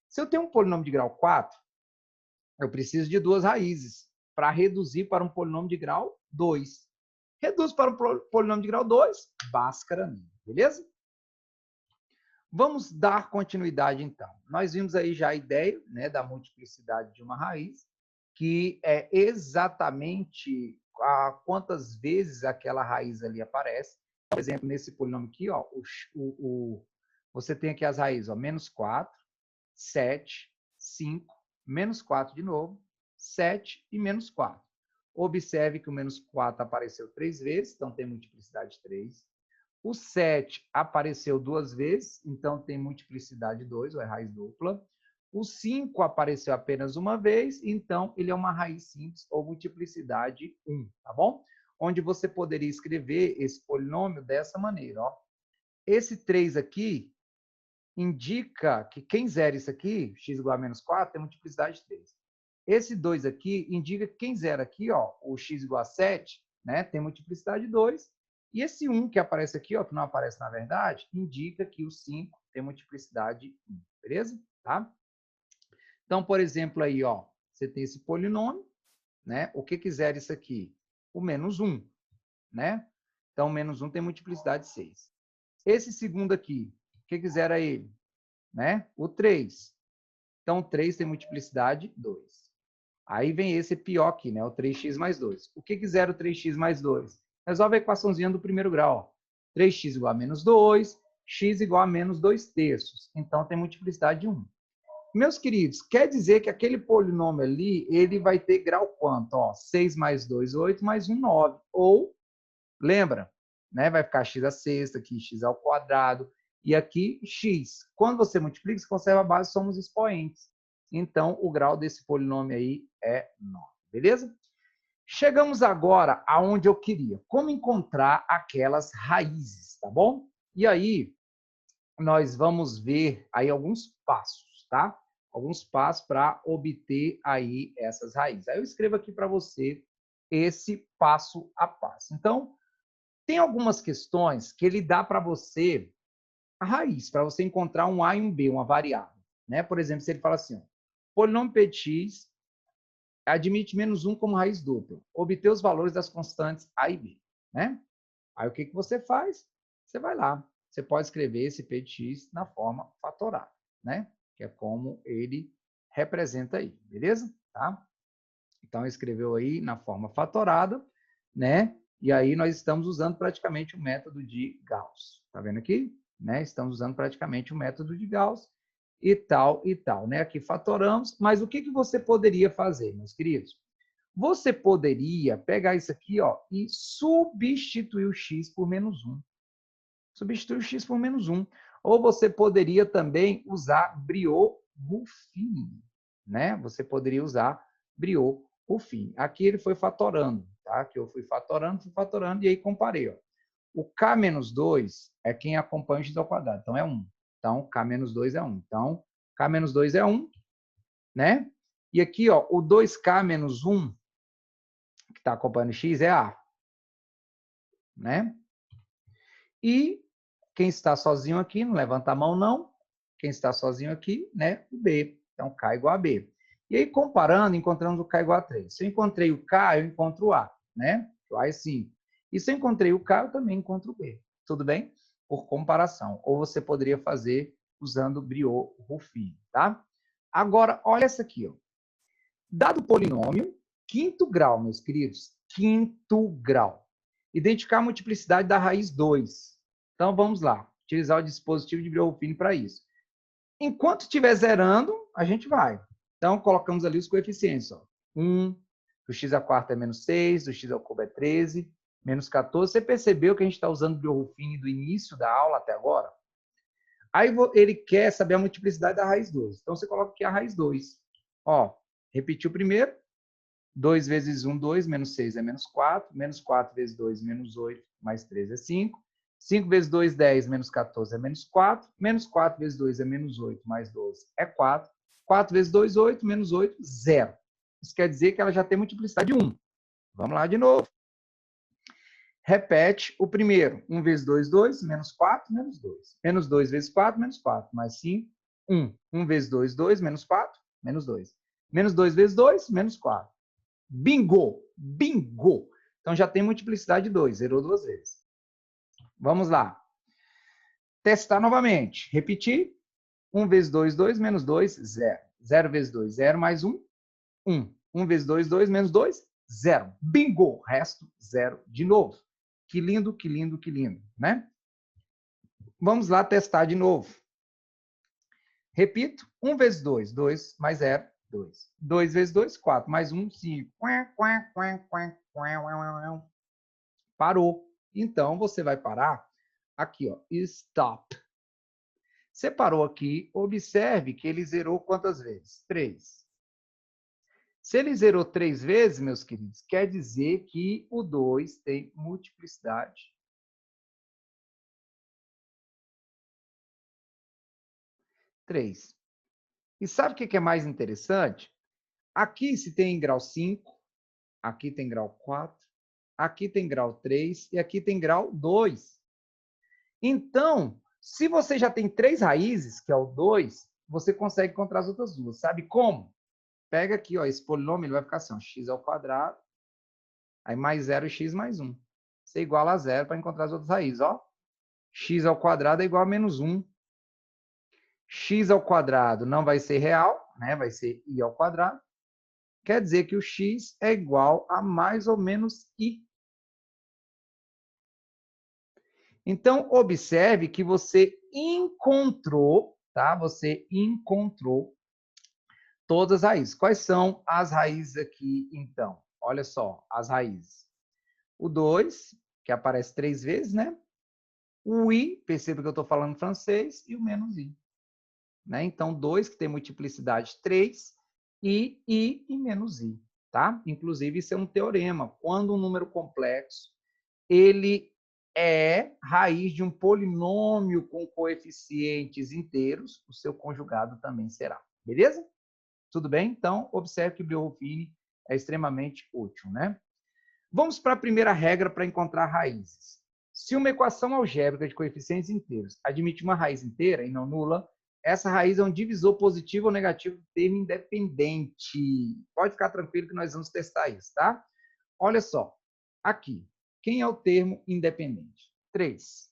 Se eu tenho um polinômio de grau 4, eu preciso de duas raízes para reduzir para um polinômio de grau 2. Reduz para um polinômio de grau 2, Bhaskara nele. Beleza? Vamos dar continuidade, então. Nós vimos aí já a ideia, né, da multiplicidade de uma raiz, que é exatamente quantas vezes aquela raiz ali aparece. Por exemplo, nesse polinômio aqui, ó, você tem aqui as raízes, ó, menos 4, 7, 5, menos 4 de novo, 7 e menos 4. Observe que o menos 4 apareceu 3 vezes, então tem multiplicidade 3. O 7 apareceu 2 vezes, então tem multiplicidade 2, ou é raiz dupla. O 5 apareceu apenas uma vez, então ele é uma raiz simples, ou multiplicidade 1, tá bom? Onde você poderia escrever esse polinômio dessa maneira, ó. Esse 3 aqui indica que quem zera isso aqui, x igual a menos 4, tem multiplicidade 3. Esse 2 aqui indica que quem zera aqui, ó, o x igual a 7, né, tem multiplicidade 2. E esse 1 que aparece aqui, ó, que não aparece na verdade, indica que o 5 tem multiplicidade 1, beleza? Tá? Então, por exemplo, aí, ó, você tem esse polinômio, né? O que quiser isso aqui? O menos 1, né? Então, menos 1 tem multiplicidade 6. Esse segundo aqui, o que quiser ele? Né? O 3. Então, o 3 tem multiplicidade 2. Aí vem esse pior aqui, né? O 3x mais 2. O que quiser o 3x mais 2? Resolve a equaçãozinha do primeiro grau. Ó. 3x igual a menos 2, x igual a menos 2/3. Então, tem multiplicidade de 1. Meus queridos, quer dizer que aquele polinômio ali, ele vai ter grau quanto? Ó, 6 mais 2, 8, mais 1, 9. Ou, lembra, né? Vai ficar x à sexta, aqui x ao quadrado, e aqui x. Quando você multiplica, você conserva a base, somos expoentes. Então, o grau desse polinômio aí é 9, beleza? Chegamos agora aonde eu queria. Como encontrar aquelas raízes, tá bom? E aí, nós vamos ver aí alguns passos, tá? Alguns passos para obter aí essas raízes. Aí eu escrevo aqui para você esse passo a passo. Então, tem algumas questões que ele dá para você a raiz, para você encontrar um A e um B, uma variável. Né? Por exemplo, se ele fala assim, ó, polinômio p de x admite menos 1 como raiz dupla. Obter os valores das constantes A e B. Né? Aí o que você faz? Você vai lá. Você pode escrever esse p de x na forma fatorada, né? Que é como ele representa aí, beleza? Tá? Então, escreveu aí na forma fatorada, né? E aí nós estamos usando praticamente o método de Gauss. Tá vendo aqui? Né? Estamos usando praticamente o método de Gauss e tal, né? Aqui fatoramos, mas o que você poderia fazer, meus queridos? Você poderia pegar isso aqui, ó, e substituir o x por menos 1. Substituir o x por menos 1. Ou você poderia também usar Briot-Ruffin, né? Você poderia usar Briot-Ruffin. Aqui ele foi fatorando, tá? Aqui eu fui fatorando, e aí comparei, ó. O k menos 2 é quem acompanha o x ao quadrado, então é 1. Então, k menos 2 é 1. Então, k menos 2 é 1, né? E aqui, ó, o 2k menos 1, que está acompanhando x, é A. Né? E quem está sozinho aqui, não levanta a mão, não. Quem está sozinho aqui, né? O B. Então, K igual a B. E aí, comparando, encontramos o K igual a 3. Se eu encontrei o K, eu encontro o A, né? O A é 5. E se eu encontrei o K, eu também encontro o B. Tudo bem? Por comparação. Ou você poderia fazer usando Briot-Ruffin, tá? Agora, olha essa aqui, ó. Dado o polinômio, quinto grau, meus queridos, quinto grau. Identificar a multiplicidade da raiz 2. Então, vamos lá. Utilizar o dispositivo de Briot-Ruffin para isso. Enquanto estiver zerando, a gente vai. Então, colocamos ali os coeficientes. Ó. 1, do x à quarta é menos 6, do x ao cubo é 13, menos 14. Você percebeu que a gente está usando o Briot-Ruffin do início da aula até agora? Aí ele quer saber a multiplicidade da raiz 2. Então, você coloca aqui a raiz 2. Ó, repetiu primeiro. 2 vezes 1, 2, menos 6 é menos 4, menos 4 vezes 2, menos 8, mais 3 é 5, 5 vezes 2, 10, menos 14 é menos 4, menos 4 vezes 2 é menos 8, mais 12 é 4, 4 vezes 2, 8, menos 8, 0. Isso quer dizer que ela já tem multiplicidade de 1. Vamos lá de novo. Repete o primeiro. 1 vezes 2, 2, menos 4, menos 2. Menos 2 vezes 4, menos 4, mais 5, 1. 1 vezes 2, 2, menos 4, menos 2. Menos 2 vezes 2, menos 4. Bingo! Bingo! Então já tem multiplicidade de 2, zerou 2 vezes. Vamos lá. testar novamente. Repetir. 1 vezes 2, 2, menos 2, 0. 0 vezes 2, 0, mais 1, 1. 1 vezes 2, 2, menos 2, 0. Bingo! Resto, 0 de novo. Que lindo, que lindo, que lindo, né? Vamos lá testar de novo. Repito. 1 vezes 2, 2, mais 0, 2. 2 vezes 2, 4. Mais 1, 5. Parou. Então, você vai parar aqui, ó. Stop. Você parou aqui, observe que ele zerou quantas vezes? 3. Se ele zerou 3 vezes, meus queridos, quer dizer que o 2 tem multiplicidade 3. E sabe o que é mais interessante? Aqui se tem grau 5, aqui tem grau 4, aqui tem grau 3 e aqui tem grau 2. Então, se você já tem 3 raízes, que é o 2, você consegue encontrar as outras duas. Sabe como? Pega aqui, ó, esse polinômio, ele vai ficar assim, ó, x ao quadrado, aí mais 0 x mais 1. Isso é igual a 0 para encontrar as outras raízes, ó. X ao quadrado é igual a menos 1. X ao quadrado não vai ser real, né? Vai ser i ao quadrado. Quer dizer que o x é igual a mais ou menos i. Então, observe que você encontrou, tá? Você encontrou todas as raízes. Quais são as raízes aqui, então? Olha só, as raízes. O 2, que aparece 3 vezes, né? O i, perceba que eu estou falando francês, e o menos i. Né? Então, 2, que tem multiplicidade 3, i e menos i. Tá? Inclusive, isso é um teorema. Quando um número complexo ele é raiz de um polinômio com coeficientes inteiros, o seu conjugado também será. Beleza? Tudo bem? Então, observe que o Biorufini é extremamente útil, né? Vamos para a primeira regra para encontrar raízes. Se uma equação algébrica de coeficientes inteiros admite uma raiz inteira e não nula, essa raiz é um divisor positivo ou negativo do termo independente. Pode ficar tranquilo que nós vamos testar isso, tá? Olha só, aqui. Quem é o termo independente? 3.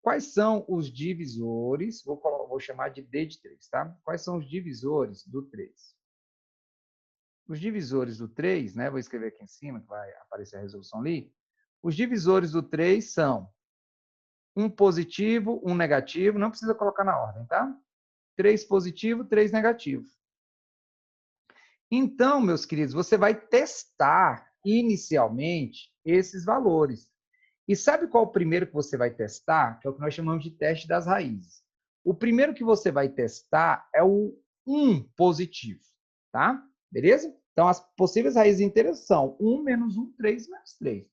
Quais são os divisores? Vou chamar de D de 3, tá? Quais são os divisores do 3? Os divisores do 3, né? Vou escrever aqui em cima, que vai aparecer a resolução ali. Os divisores do 3 são um positivo, um negativo. Não precisa colocar na ordem, tá? 3 positivo, 3 negativo. Então, meus queridos, você vai testar inicialmente esses valores. E sabe qual o primeiro que você vai testar? Que é o que nós chamamos de teste das raízes. O primeiro que você vai testar é o 1 positivo, tá? Beleza? Então, as possíveis raízes inteiras são 1 menos 1, 3 menos 3.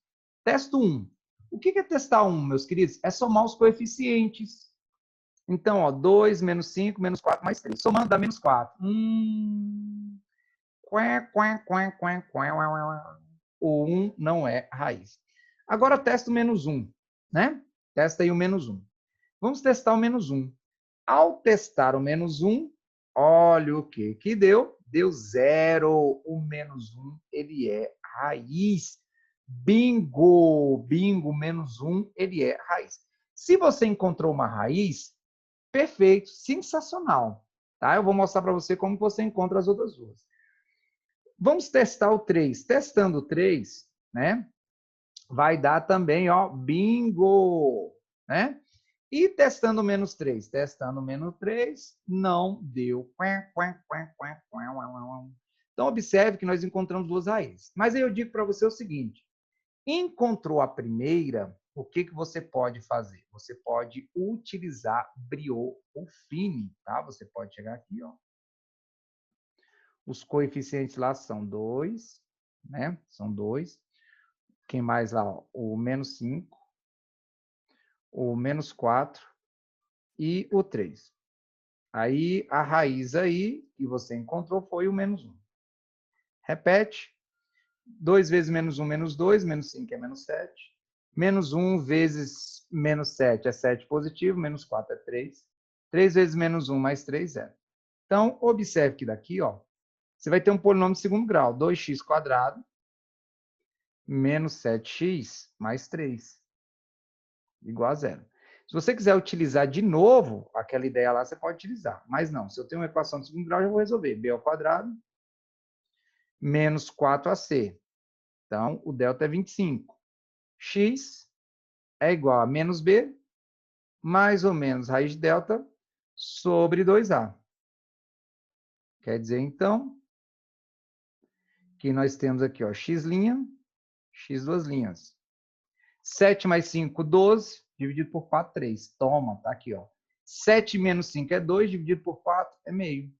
Testo 1. O que é testar 1, meus queridos? É somar os coeficientes. Então, ó, 2 menos 5 menos 4 mais 3. Somando dá menos 4. O 1 não é raiz. Agora testa o menos 1, né? Testa aí o menos 1. Vamos testar o menos 1. Ao testar o menos 1, olha o que deu. Deu 0. O menos 1, ele é raiz. Bingo! Bingo, menos 1, ele é raiz. Se você encontrou uma raiz, perfeito, sensacional. Tá? Eu vou mostrar para você como você encontra as outras duas. Vamos testar o 3. Testando o 3, né? Vai dar também, ó, bingo, né? E testando menos 3. Testando menos 3, não deu. Então, observe que nós encontramos duas raízes. Mas aí eu digo para você o seguinte. Encontrou a primeira, o que você pode fazer? Você pode utilizar Biot-Ruffini, tá? Você pode chegar aqui, ó. Os coeficientes lá são 2, né? São 2. Quem mais lá? Ó? O menos 5, o menos 4 e o 3. Aí, a raiz aí que você encontrou foi o menos 1. Repete. 2 vezes menos 1, menos 2. Menos 5 é menos 7. Menos 1 vezes menos 7 é 7 positivo. Menos 4 é 3. 3 vezes menos 1 mais 3 é 0. Então, observe que daqui, ó, você vai ter um polinômio de segundo grau. 2x² menos 7x mais 3, igual a 0. Se você quiser utilizar de novo aquela ideia lá, você pode utilizar. Mas não, se eu tenho uma equação de segundo grau, eu já vou resolver. B ao quadrado menos 4ac. Então, o delta é 25. X é igual a menos b, mais ou menos raiz de delta, sobre 2a. Quer dizer, então, que nós temos aqui, ó, x', x duas linhas. 7 mais 5, 12, dividido por 4, 3. Toma, tá aqui, ó. 7 menos 5 é 2, dividido por 4 é meio,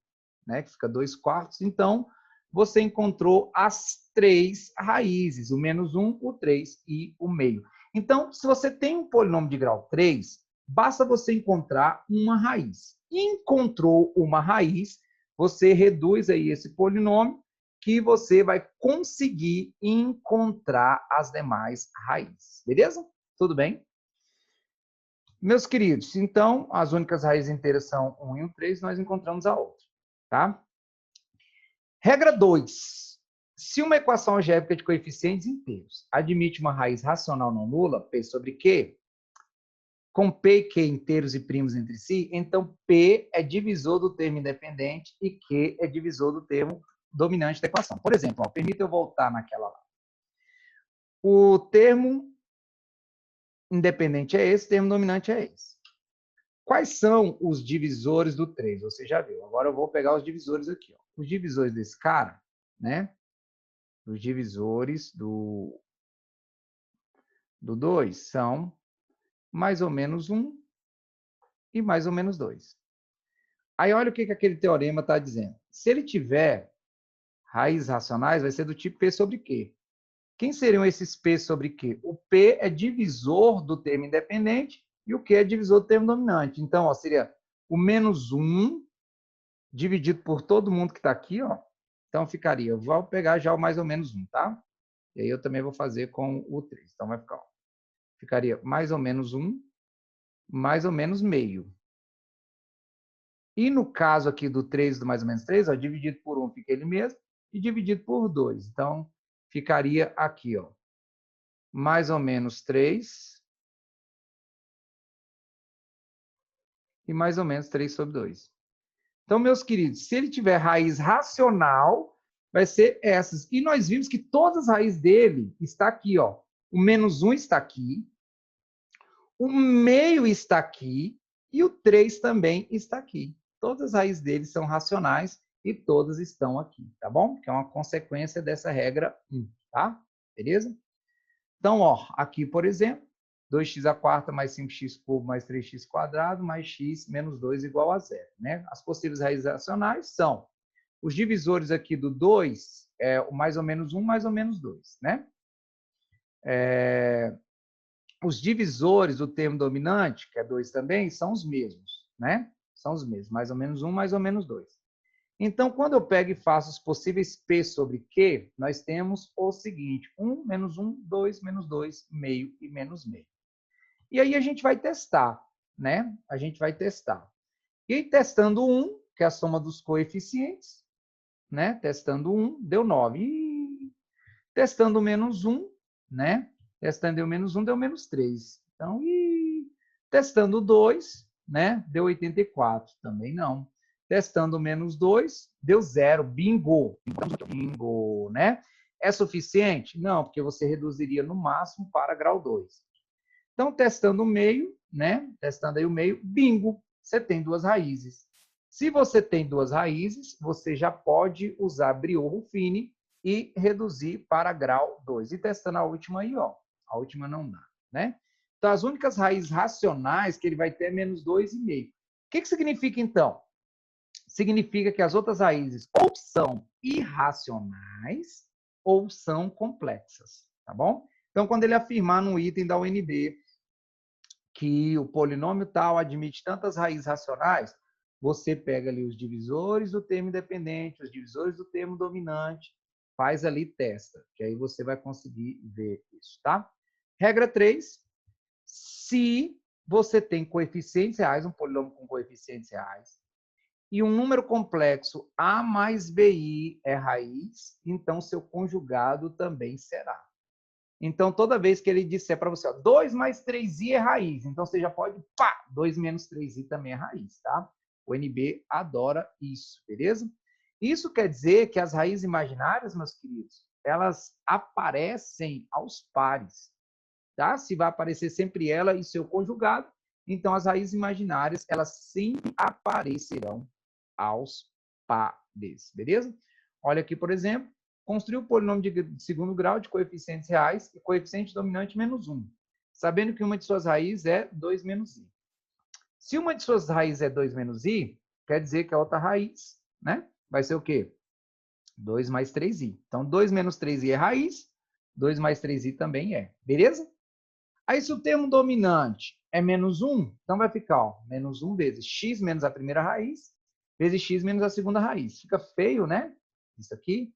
né? Que fica 2 quartos. Então, você encontrou as 3 raízes, o menos 1, o 3 e o meio. Então, se você tem um polinômio de grau 3, basta você encontrar uma raiz. Encontrou uma raiz, você reduz aí esse polinômio, que você vai conseguir encontrar as demais raízes. Beleza? Tudo bem? Meus queridos, então, as únicas raízes inteiras são 1 e o 3, nós encontramos a outra. Tá? Regra 2. Se uma equação algébrica de coeficientes inteiros admite uma raiz racional não nula, P sobre Q, com P e Q inteiros e primos entre si, então P é divisor do termo independente e Q é divisor do termo dominante da equação. Por exemplo, ó, permita eu voltar naquela lá. O termo independente é esse, o termo dominante é esse. Quais são os divisores do 3? Você já viu. Agora eu vou pegar os divisores aqui. Ó. Os divisores desse cara, né? Os divisores do 2 são mais ou menos 1 e mais ou menos 2. Aí olha o que aquele teorema está dizendo. Se ele tiver raízes racionais, vai ser do tipo P sobre Q. Quem seriam esses P sobre Q? O P é divisor do termo independente e o Q é divisor do termo dominante. Então, ó, seria o menos 1 dividido por todo mundo que está aqui. Ó. Então, ficaria, eu vou pegar já o mais ou menos 1, tá? E aí eu também vou fazer com o 3. Então, vai ficar, ó, ficaria mais ou menos 1, mais ou menos meio. E no caso aqui do 3 do mais ou menos 3, ó, dividido por 1 fica ele mesmo, e dividido por 2. Então, ficaria aqui, ó, mais ou menos 3 e mais ou menos 3 sobre 2. Então, meus queridos, se ele tiver raiz racional, vai ser essas. E nós vimos que todas as raízes dele está aqui, ó. O menos 1 está aqui, o meio está aqui e o 3 também está aqui. Todas as raízes dele são racionais e todas estão aqui, tá bom? Que é uma consequência dessa regra 1, tá? Beleza? Então, ó, aqui, por exemplo, 2x à quarta mais 5x cubo mais 3x quadrado mais x menos 2 igual a 0. Né? As possíveis raízes racionais são os divisores aqui do 2, o mais ou menos 1, mais ou menos 2. Né? Os divisores do termo dominante, que é 2 também, são os mesmos. Né? São os mesmos, mais ou menos 1, mais ou menos 2. Então, quando eu pego e faço os possíveis P sobre Q, nós temos o seguinte, 1, menos 1, 2, menos 2, meio e menos meio. E aí a gente vai testar, né? A gente vai testar. E aí, testando 1, que é a soma dos coeficientes, né? Testando 1, deu 9. E testando menos 1, né? Testando o menos 1, deu menos 3. Então, testando 2, né? Deu 84. Também não. Testando menos 2, deu 0. Bingo! Bingo, né? É suficiente? Não, porque você reduziria no máximo para grau 2. Então, testando o meio, né? Testando aí o meio, bingo, você tem duas raízes. Se você tem duas raízes, você já pode usar Briot-Ruffini e reduzir para grau 2. E testando a última aí, ó. A última não dá, né? Então, as únicas raízes racionais que ele vai ter é menos 2,5. O que significa, então? Significa que as outras raízes ou são irracionais ou são complexas, tá bom? Então, quando ele afirmar no item da UNB que o polinômio tal admite tantas raízes racionais, você pega ali os divisores do termo independente, os divisores do termo dominante, faz ali, testa, que aí você vai conseguir ver isso, tá? Regra 3, se você tem coeficientes reais, um polinômio com coeficientes reais, e um número complexo A mais BI é raiz, então seu conjugado também será. Então, toda vez que ele disser para você, ó, 2 mais 3i é raiz. Então, você já pode, pá, 2 menos 3i também é raiz, tá? O NB adora isso, beleza? Isso quer dizer que as raízes imaginárias, meus queridos, elas aparecem aos pares, tá? Se vai aparecer sempre ela e seu conjugado, então as raízes imaginárias, elas sempre aparecerão aos pares, beleza? Olha aqui, por exemplo, construir o polinômio de segundo grau de coeficientes reais e coeficiente dominante menos 1, sabendo que uma de suas raízes é 2 menos i. Se uma de suas raízes é 2 menos i, quer dizer que a outra raiz, né, vai ser o quê? 2 mais 3i. Então, 2 menos 3i é raiz, 2 mais 3i também é. Beleza? Aí, se o termo dominante é menos 1, então vai ficar, ó, menos 1 vezes x menos a primeira raiz, vezes x menos a segunda raiz. Fica feio, né? Isso aqui.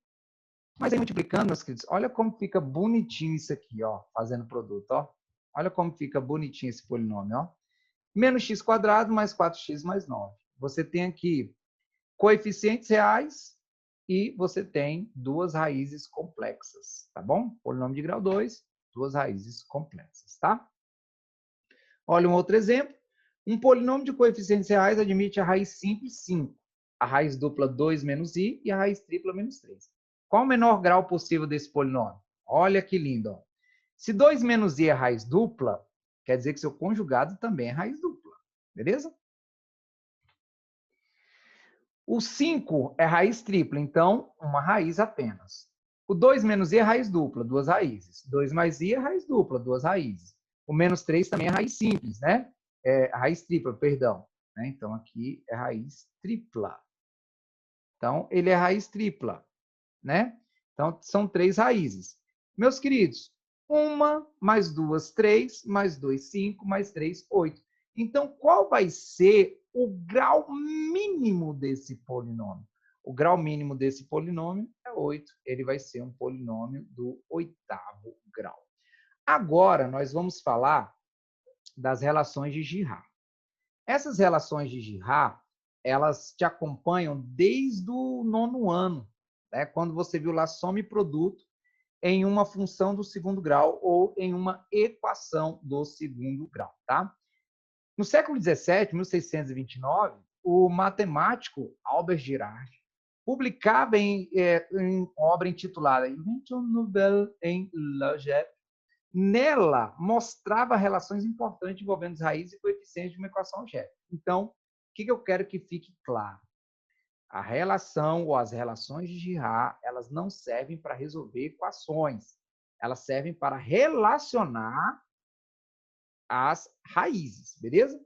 Mas aí, multiplicando, meus queridos, olha como fica bonitinho isso aqui, ó, fazendo produto, ó. Olha como fica bonitinho esse polinômio, ó. Menos x quadrado mais 4x mais 9. Você tem aqui coeficientes reais e você tem duas raízes complexas, tá bom? Polinômio de grau 2, duas raízes complexas, tá? Olha um outro exemplo. Um polinômio de coeficientes reais admite a raiz simples 5, a raiz dupla 2 menos i e a raiz tripla menos 3. Qual o menor grau possível desse polinômio? Olha que lindo, ó. Se 2 menos i é raiz dupla, quer dizer que seu conjugado também é raiz dupla, beleza? O 5 é raiz tripla, então uma raiz apenas. O 2 menos i é raiz dupla, duas raízes. 2 mais i é raiz dupla, duas raízes. O menos 3 também é raiz simples, né? É raiz tripla, perdão. Então, aqui é raiz tripla. Então, ele é raiz tripla, né? Então, são 3 raízes. Meus queridos, 1 mais 2, 3, mais 2, 5, mais 3, 8. Então, qual vai ser o grau mínimo desse polinômio? O grau mínimo desse polinômio é 8. Ele vai ser um polinômio do 8º grau. Agora, nós vamos falar das relações de Girard. Essas relações de Girard, elas te acompanham desde o 9º ano, né? Quando você viu lá soma e produto em uma função do segundo grau ou em uma equação do segundo grau, tá? No século XVII, 1629, o matemático Albert Girard publicava em obra intitulada Invention nouvelle en l'algèbre. Nela, mostrava relações importantes envolvendo as raízes e coeficientes de uma equação algébrica. Então, o que eu quero que fique claro? A relação ou as relações de Girard, elas não servem para resolver equações. Elas servem para relacionar as raízes, beleza?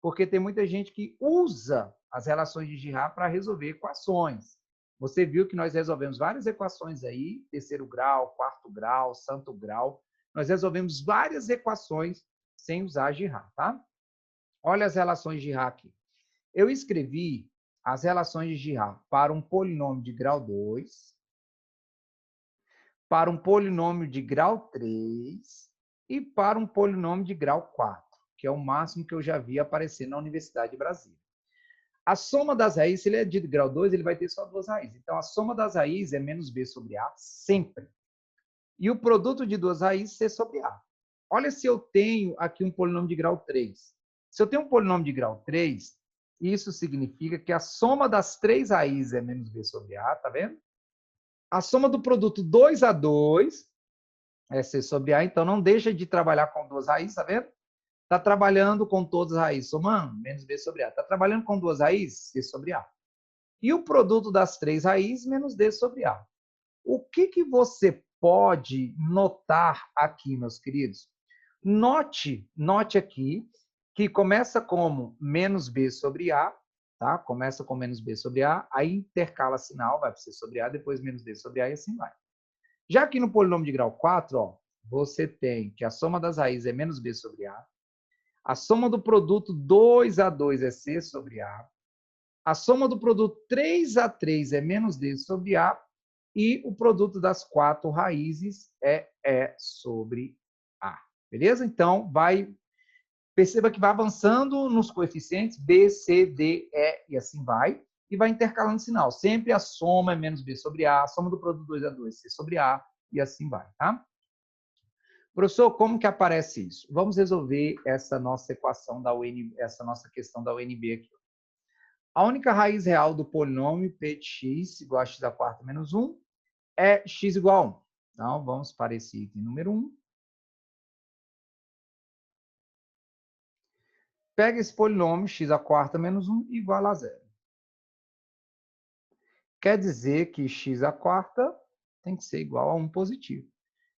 Porque tem muita gente que usa as relações de Girard para resolver equações. Você viu que nós resolvemos várias equações aí, terceiro grau, quarto grau, santo grau. Nós resolvemos várias equações sem usar Girard, tá? Olha as relações de Girard aqui. Eu escrevi as relações de Girard para um polinômio de grau 2, para um polinômio de grau 3 e para um polinômio de grau 4, que é o máximo que eu já vi aparecer na Universidade de Brasília. A soma das raízes, se ele é de grau 2, ele vai ter só duas raízes. Então, a soma das raízes é menos b sobre a sempre. E o produto de duas raízes, c sobre a. Olha se eu tenho aqui um polinômio de grau 3. Se eu tenho um polinômio de grau 3, isso significa que a soma das três raízes é menos b sobre a, tá vendo? A soma do produto 2 a 2 é c sobre a, então não deixa de trabalhar com duas raízes, tá vendo? Está trabalhando com todas as raízes, somando, menos b sobre a. Está trabalhando com duas raízes, c sobre a. E o produto das três raízes, menos d sobre a. O que você pode notar aqui, meus queridos? Note aqui que começa como menos b sobre a, tá? Começa com menos b sobre a, aí intercala sinal, vai para c sobre a, depois menos d sobre a e assim vai. Já aqui no polinômio de grau 4, ó, você tem que a soma das raízes é menos b sobre a soma do produto 2 a 2 é c sobre a soma do produto 3 a 3 é menos d sobre a, e o produto das quatro raízes é e sobre a. Beleza? Então, perceba que vai avançando nos coeficientes b, c, d, e e assim vai, e vai intercalando sinal. Sempre a soma é menos b sobre a soma do produto 2 a 2 c sobre a, e assim vai, tá? Professor, como que aparece isso? Vamos resolver essa nossa equação essa nossa questão da UNB aqui. A única raiz real do polinômio p de x igual a x à quarta menos 1 é x igual a 1. Então, vamos para esse item número 1. Pega esse polinômio, x à quarta menos 1, igual a 0. Quer dizer que x à quarta tem que ser igual a 1 positivo.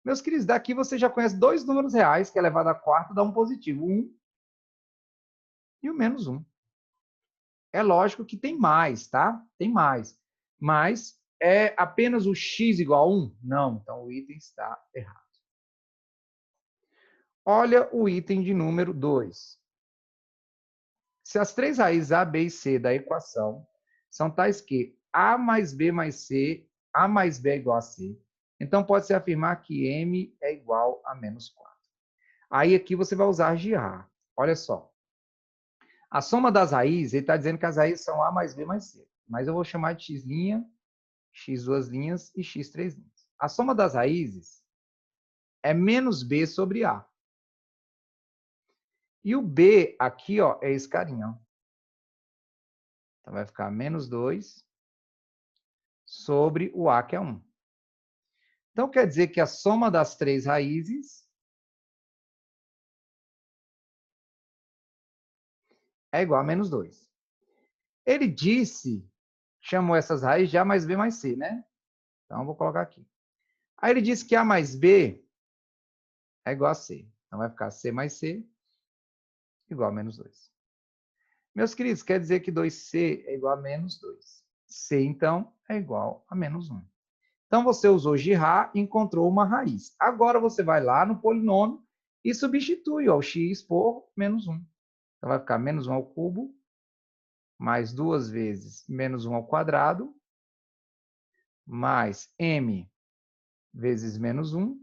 Meus queridos, daqui você já conhece dois números reais, que é elevado à quarta dá um positivo, 1 e o menos 1. É lógico que tem mais, tá? Tem mais. Mas é apenas o x igual a 1? Não, então o item está errado. Olha o item de número 2. Se as três raízes A, B e C da equação são tais que A mais B mais C, A mais B é igual a C, então pode-se afirmar que M é igual a menos 4. Aí aqui você vai usar girar. Olha só. A soma das raízes, ele está dizendo que as raízes são A mais B mais C. Mas eu vou chamar de x', x duas linhas e x três linhas. A soma das raízes é menos B sobre A. E o B aqui, ó, é esse carinha. Ó. Então vai ficar menos 2 sobre o A, que é 1. Então quer dizer que a soma das três raízes é igual a menos 2. Ele disse, chamou essas raízes de A mais B mais C, né? Então eu vou colocar aqui. Aí ele disse que A mais B é igual a C. Então vai ficar C mais C igual a menos 2. Meus queridos, quer dizer que 2C é igual a menos 2. C, então, é igual a menos 1. Então, você usou girar e encontrou uma raiz. Agora, você vai lá no polinômio e substitui o x por menos 1. Então, vai ficar menos 1 ao cubo, mais 2 vezes menos 1 ao quadrado, mais m vezes menos 1,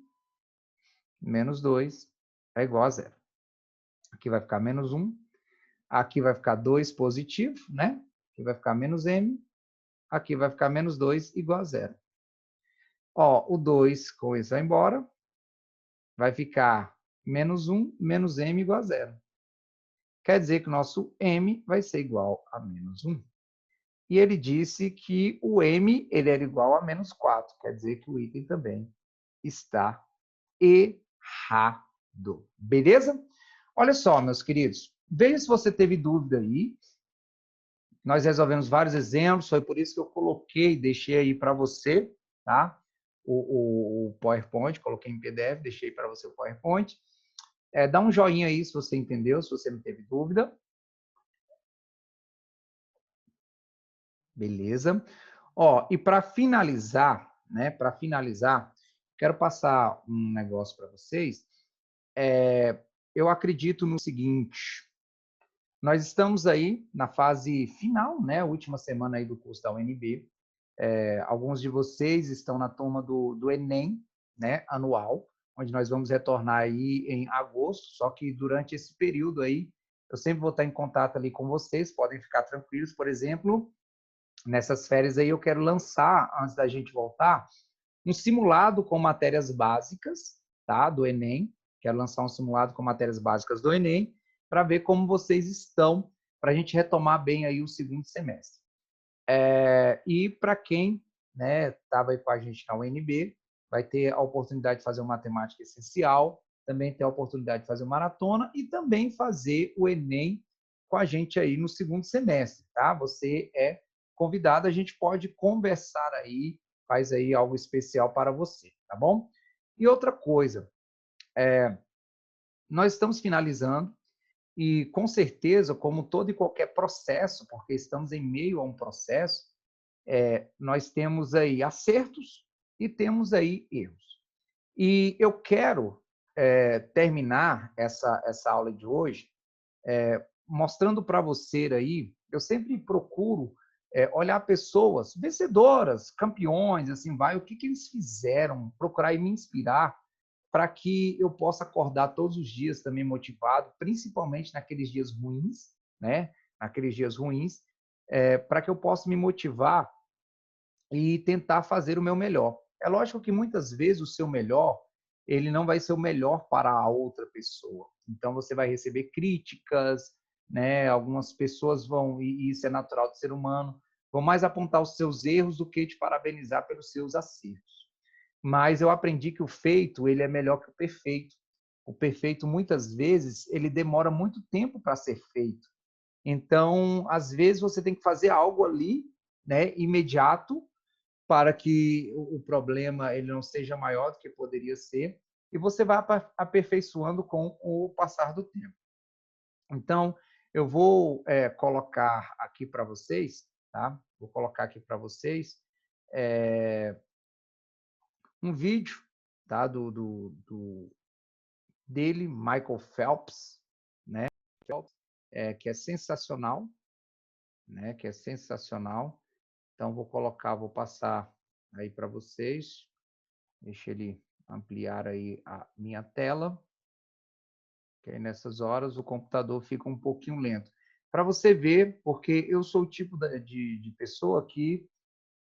menos 2, é igual a 0. Aqui vai ficar menos 1. Aqui vai ficar 2 positivo, né? Aqui vai ficar menos m. Aqui vai ficar menos 2 igual a 0. Ó, o 2 com isso vai embora. Vai ficar menos 1 menos m igual a 0. Quer dizer que o nosso m vai ser igual a menos 1. E ele disse que o m ele era igual a menos 4. Quer dizer que o item também está errado. Beleza? Olha só, meus queridos. Veja se você teve dúvida aí. Nós resolvemos vários exemplos, foi por isso que eu coloquei, deixei aí para você, tá? O PowerPoint, coloquei em PDF, deixei para você o PowerPoint. Dá um joinha aí se você entendeu, se você não teve dúvida. Beleza? Ó, e para finalizar, né? Para finalizar, quero passar um negócio para vocês. Eu acredito no seguinte. Nós estamos aí na fase final, né? Última semana aí do curso da UNB. Alguns de vocês estão na turma do Enem, né, anual, onde nós vamos retornar aí em agosto, só que durante esse período aí, eu sempre vou estar em contato ali com vocês, podem ficar tranquilos. Por exemplo, nessas férias aí eu quero lançar, antes da gente voltar, um simulado com matérias básicas, tá, do Enem. Quero lançar um simulado com matérias básicas do Enem, para ver como vocês estão, para a gente retomar bem aí o segundo semestre. E para quem estava aí com a gente na UNB, vai ter a oportunidade de fazer uma matemática essencial, também ter a oportunidade de fazer uma maratona e também fazer o Enem com a gente aí no segundo semestre, tá? Você é convidado, a gente pode conversar aí, faz aí algo especial para você, tá bom? E outra coisa, nós estamos finalizando e, com certeza, como todo e qualquer processo, porque estamos em meio a um processo, nós temos aí acertos e temos aí erros. E eu quero terminar essa aula de hoje mostrando para você aí, eu sempre procuro olhar pessoas vencedoras, campeões, assim vai, o que eles fizeram, procurar me inspirar para que eu possa acordar todos os dias também motivado, principalmente naqueles dias ruins, né? Naqueles dias ruins, para que eu possa me motivar e tentar fazer o meu melhor. É lógico que muitas vezes o seu melhor ele não vai ser o melhor para a outra pessoa. Então, você vai receber críticas, né? Algumas pessoas vão, e isso é natural do ser humano, vão mais apontar os seus erros do que te parabenizar pelos seus acertos. Mas eu aprendi que o feito, ele é melhor que o perfeito. O perfeito, muitas vezes, ele demora muito tempo para ser feito. Então, às vezes, você tem que fazer algo ali, né, imediato, para que o problema ele não seja maior do que poderia ser, e você vai aperfeiçoando com o passar do tempo. Então, eu vou colocar aqui para vocês, tá? Vou colocar aqui para vocês um vídeo, tá? Dele, Michael Phelps, né? Que é sensacional, né? Que é sensacional. Então, vou passar aí para vocês. Deixa ele ampliar aí a minha tela. Que aí nessas horas o computador fica um pouquinho lento. Para você ver, porque eu sou o tipo de pessoa que,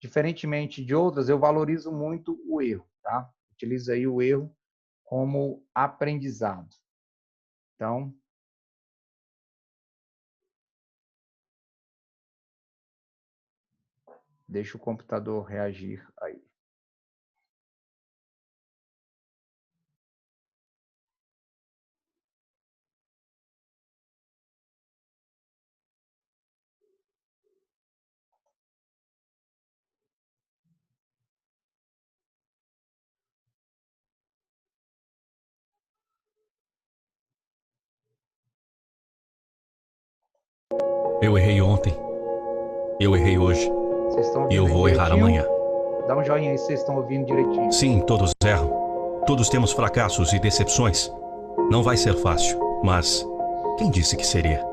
diferentemente de outras, eu valorizo muito o erro, tá? Utilizo aí o erro como aprendizado. Então, deixa o computador reagir aí. Eu errei ontem, eu errei hoje, e eu vou errar amanhã. Dá um joinha aí se vocês estão ouvindo direitinho. Sim, todos erram. Todos temos fracassos e decepções. Não vai ser fácil, mas quem disse que seria?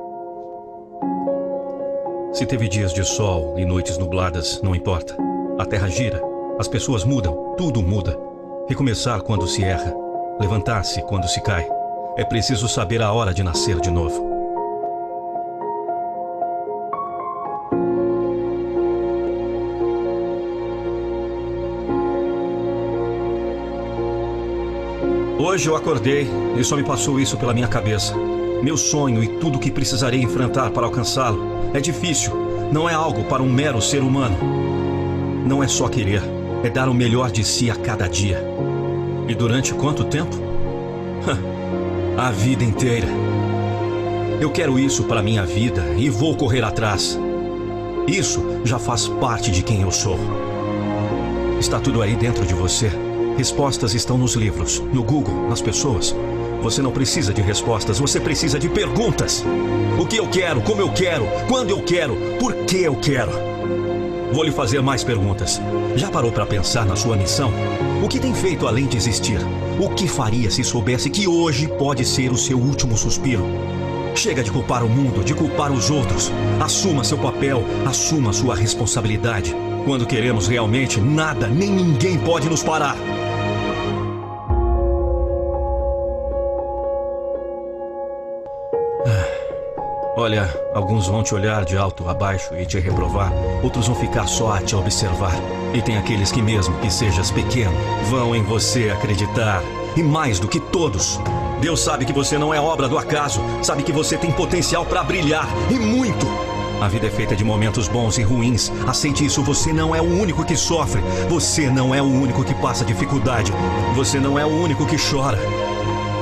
Se teve dias de sol e noites nubladas, não importa. A terra gira, as pessoas mudam, tudo muda. Recomeçar quando se erra, levantar-se quando se cai. É preciso saber a hora de nascer de novo. Hoje eu acordei e só me passou isso pela minha cabeça. Meu sonho e tudo que precisarei enfrentar para alcançá-lo é difícil. Não é algo para um mero ser humano. Não é só querer, é dar o melhor de si a cada dia. E durante quanto tempo? A vida inteira. Eu quero isso para minha vida e vou correr atrás. Isso já faz parte de quem eu sou. Está tudo aí dentro de você. Respostas estão nos livros, no Google, nas pessoas. Você não precisa de respostas, você precisa de perguntas. O que eu quero, como eu quero, quando eu quero, por que eu quero? Vou lhe fazer mais perguntas. Já parou para pensar na sua missão? O que tem feito além de existir? O que faria se soubesse que hoje pode ser o seu último suspiro? Chega de culpar o mundo, de culpar os outros. Assuma seu papel, assuma sua responsabilidade. Quando queremos realmente, nada nem ninguém pode nos parar. Olha, alguns vão te olhar de alto a baixo e te reprovar. Outros vão ficar só a te observar. E tem aqueles que, mesmo que sejas pequeno, vão em você acreditar. E mais do que todos, Deus sabe que você não é obra do acaso. Sabe que você tem potencial para brilhar, e muito. A vida é feita de momentos bons e ruins. Aceite isso, você não é o único que sofre. Você não é o único que passa dificuldade. Você não é o único que chora.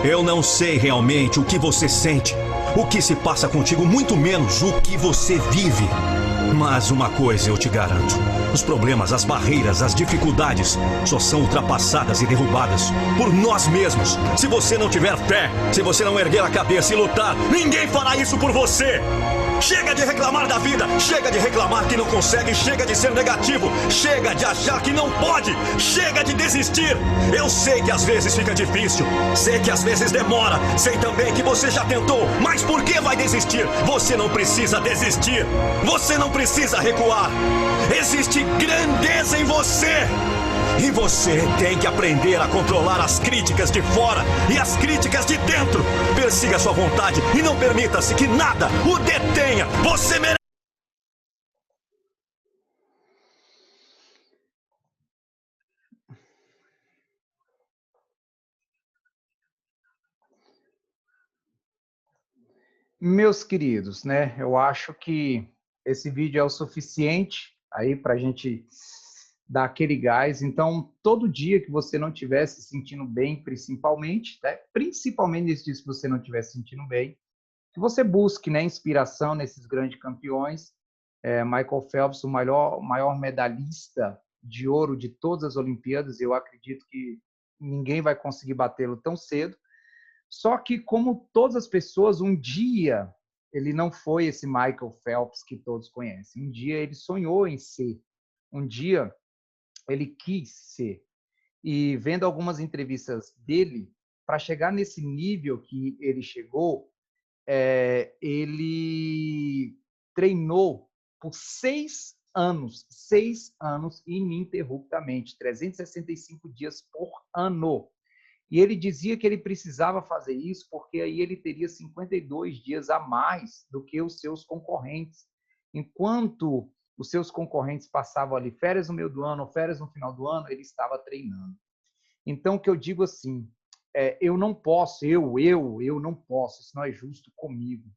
Eu não sei realmente o que você sente, o que se passa contigo, muito menos o que você vive. Mas uma coisa eu te garanto: os problemas, as barreiras, as dificuldades só são ultrapassadas e derrubadas por nós mesmos. Se você não tiver fé, se você não erguer a cabeça e lutar, ninguém fará isso por você. Chega de reclamar da vida, chega de reclamar que não consegue, chega de ser negativo, chega de achar que não pode, chega de desistir. Eu sei que às vezes fica difícil, sei que às vezes demora, sei também que você já tentou, mas por que vai desistir? Você não precisa desistir, você não precisa recuar. Existe grandeza em você. E você tem que aprender a controlar as críticas de fora e as críticas de dentro. Persiga sua vontade e não permita-se que nada o detenha. Você merece. Meus queridos, né? Eu acho que esse vídeo é o suficiente aí para a gente dar aquele gás. Então, todo dia que você não estiver se sentindo bem, principalmente, né? Principalmente nesse dia que você não estiver se sentindo bem, que você busque, né, inspiração nesses grandes campeões. Michael Phelps, o maior medalhista de ouro de todas as Olimpíadas, eu acredito que ninguém vai conseguir batê-lo tão cedo. Só que, como todas as pessoas, um dia ele não foi esse Michael Phelps que todos conhecem. Um dia ele sonhou em ser. Um dia ele quis ser. E vendo algumas entrevistas dele, para chegar nesse nível que ele chegou, ele treinou por 6 anos ininterruptamente, 365 dias por ano. E ele dizia que ele precisava fazer isso porque aí ele teria 52 dias a mais do que os seus concorrentes. Enquanto os seus concorrentes passavam ali férias no meio do ano, férias no final do ano, ele estava treinando. Então, o que eu digo assim, eu não posso, eu não posso, isso não é justo comigo.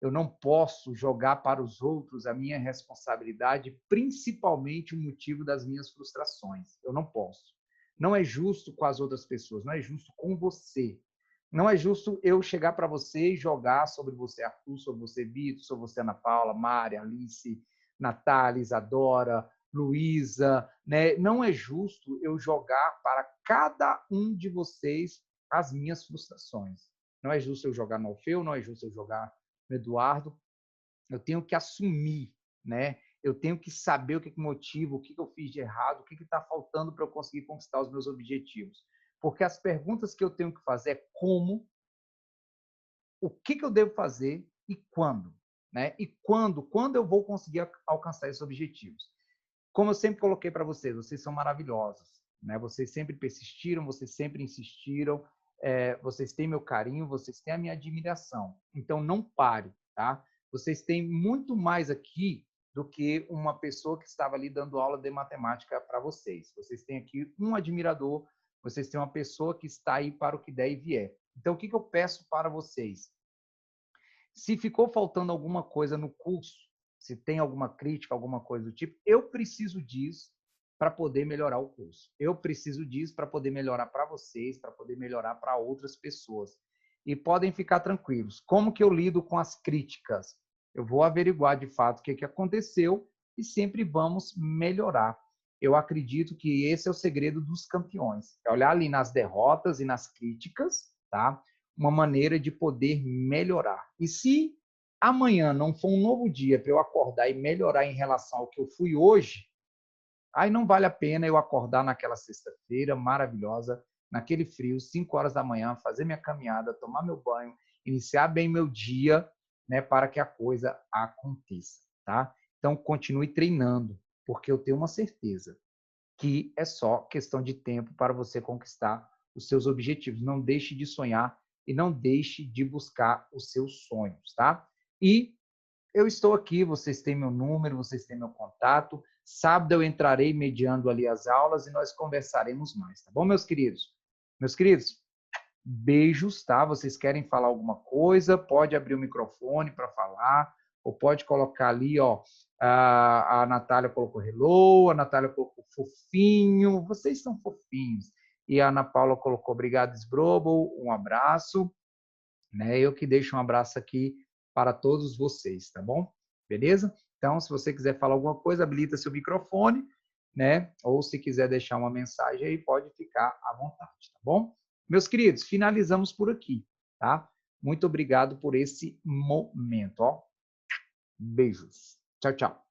Eu não posso jogar para os outros a minha responsabilidade, principalmente o motivo das minhas frustrações. Eu não posso. Não é justo com as outras pessoas, não é justo com você. Não é justo eu chegar para você e jogar sobre você, Arthur, sobre você, Vitor, sobre você, Ana Paula, Mari, Alice, Natália, Isadora, Luísa, né? Não é justo eu jogar para cada um de vocês as minhas frustrações. Não é justo eu jogar no Alfeu, não é justo eu jogar no Eduardo. Eu tenho que assumir, né? Eu tenho que saber o que motiva, o que eu fiz de errado, o que está faltando para eu conseguir conquistar os meus objetivos. Porque as perguntas que eu tenho que fazer é como, o que eu devo fazer e quando, né? E quando eu vou conseguir alcançar esses objetivos. Como eu sempre coloquei para vocês são maravilhosos, né? Vocês sempre persistiram, vocês sempre insistiram, vocês têm meu carinho, vocês têm a minha admiração. Então, não pare, tá? Vocês têm muito mais aqui do que uma pessoa que estava ali dando aula de matemática para vocês. Vocês têm aqui um admirador, vocês têm uma pessoa que está aí para o que der e vier. Então, o que eu peço para vocês? Se ficou faltando alguma coisa no curso, se tem alguma crítica, alguma coisa do tipo, eu preciso disso para poder melhorar o curso. Eu preciso disso para poder melhorar para vocês, para poder melhorar para outras pessoas. E podem ficar tranquilos. Como que eu lido com as críticas? Eu vou averiguar de fato o que aconteceu e sempre vamos melhorar. Eu acredito que esse é o segredo dos campeões. É olhar ali nas derrotas e nas críticas, tá? Uma maneira de poder melhorar. E se amanhã não for um novo dia para eu acordar e melhorar em relação ao que eu fui hoje, aí não vale a pena eu acordar naquela sexta-feira maravilhosa, naquele frio, 5 horas da manhã, fazer minha caminhada, tomar meu banho, iniciar bem meu dia, né, para que a coisa aconteça, tá? Então, continue treinando, porque eu tenho uma certeza que é só questão de tempo para você conquistar os seus objetivos. Não deixe de sonhar e não deixe de buscar os seus sonhos, tá? E eu estou aqui, vocês têm meu número, vocês têm meu contato. Sábado eu entrarei mediando ali as aulas e nós conversaremos mais, tá bom, meus queridos? Meus queridos, beijos, tá? Vocês querem falar alguma coisa, pode abrir o microfone para falar, ou pode colocar ali, ó, a Natália colocou hello, a Natália colocou fofinho, vocês são fofinhos. E a Ana Paula colocou obrigado, Sbrobel, um abraço, né? Eu que deixo um abraço aqui para todos vocês, tá bom? Beleza? Então, se você quiser falar alguma coisa, habilita seu microfone, né? Ou se quiser deixar uma mensagem aí, pode ficar à vontade, tá bom? Meus queridos, finalizamos por aqui, tá? Muito obrigado por esse momento, ó. Beijos. Tchau, tchau.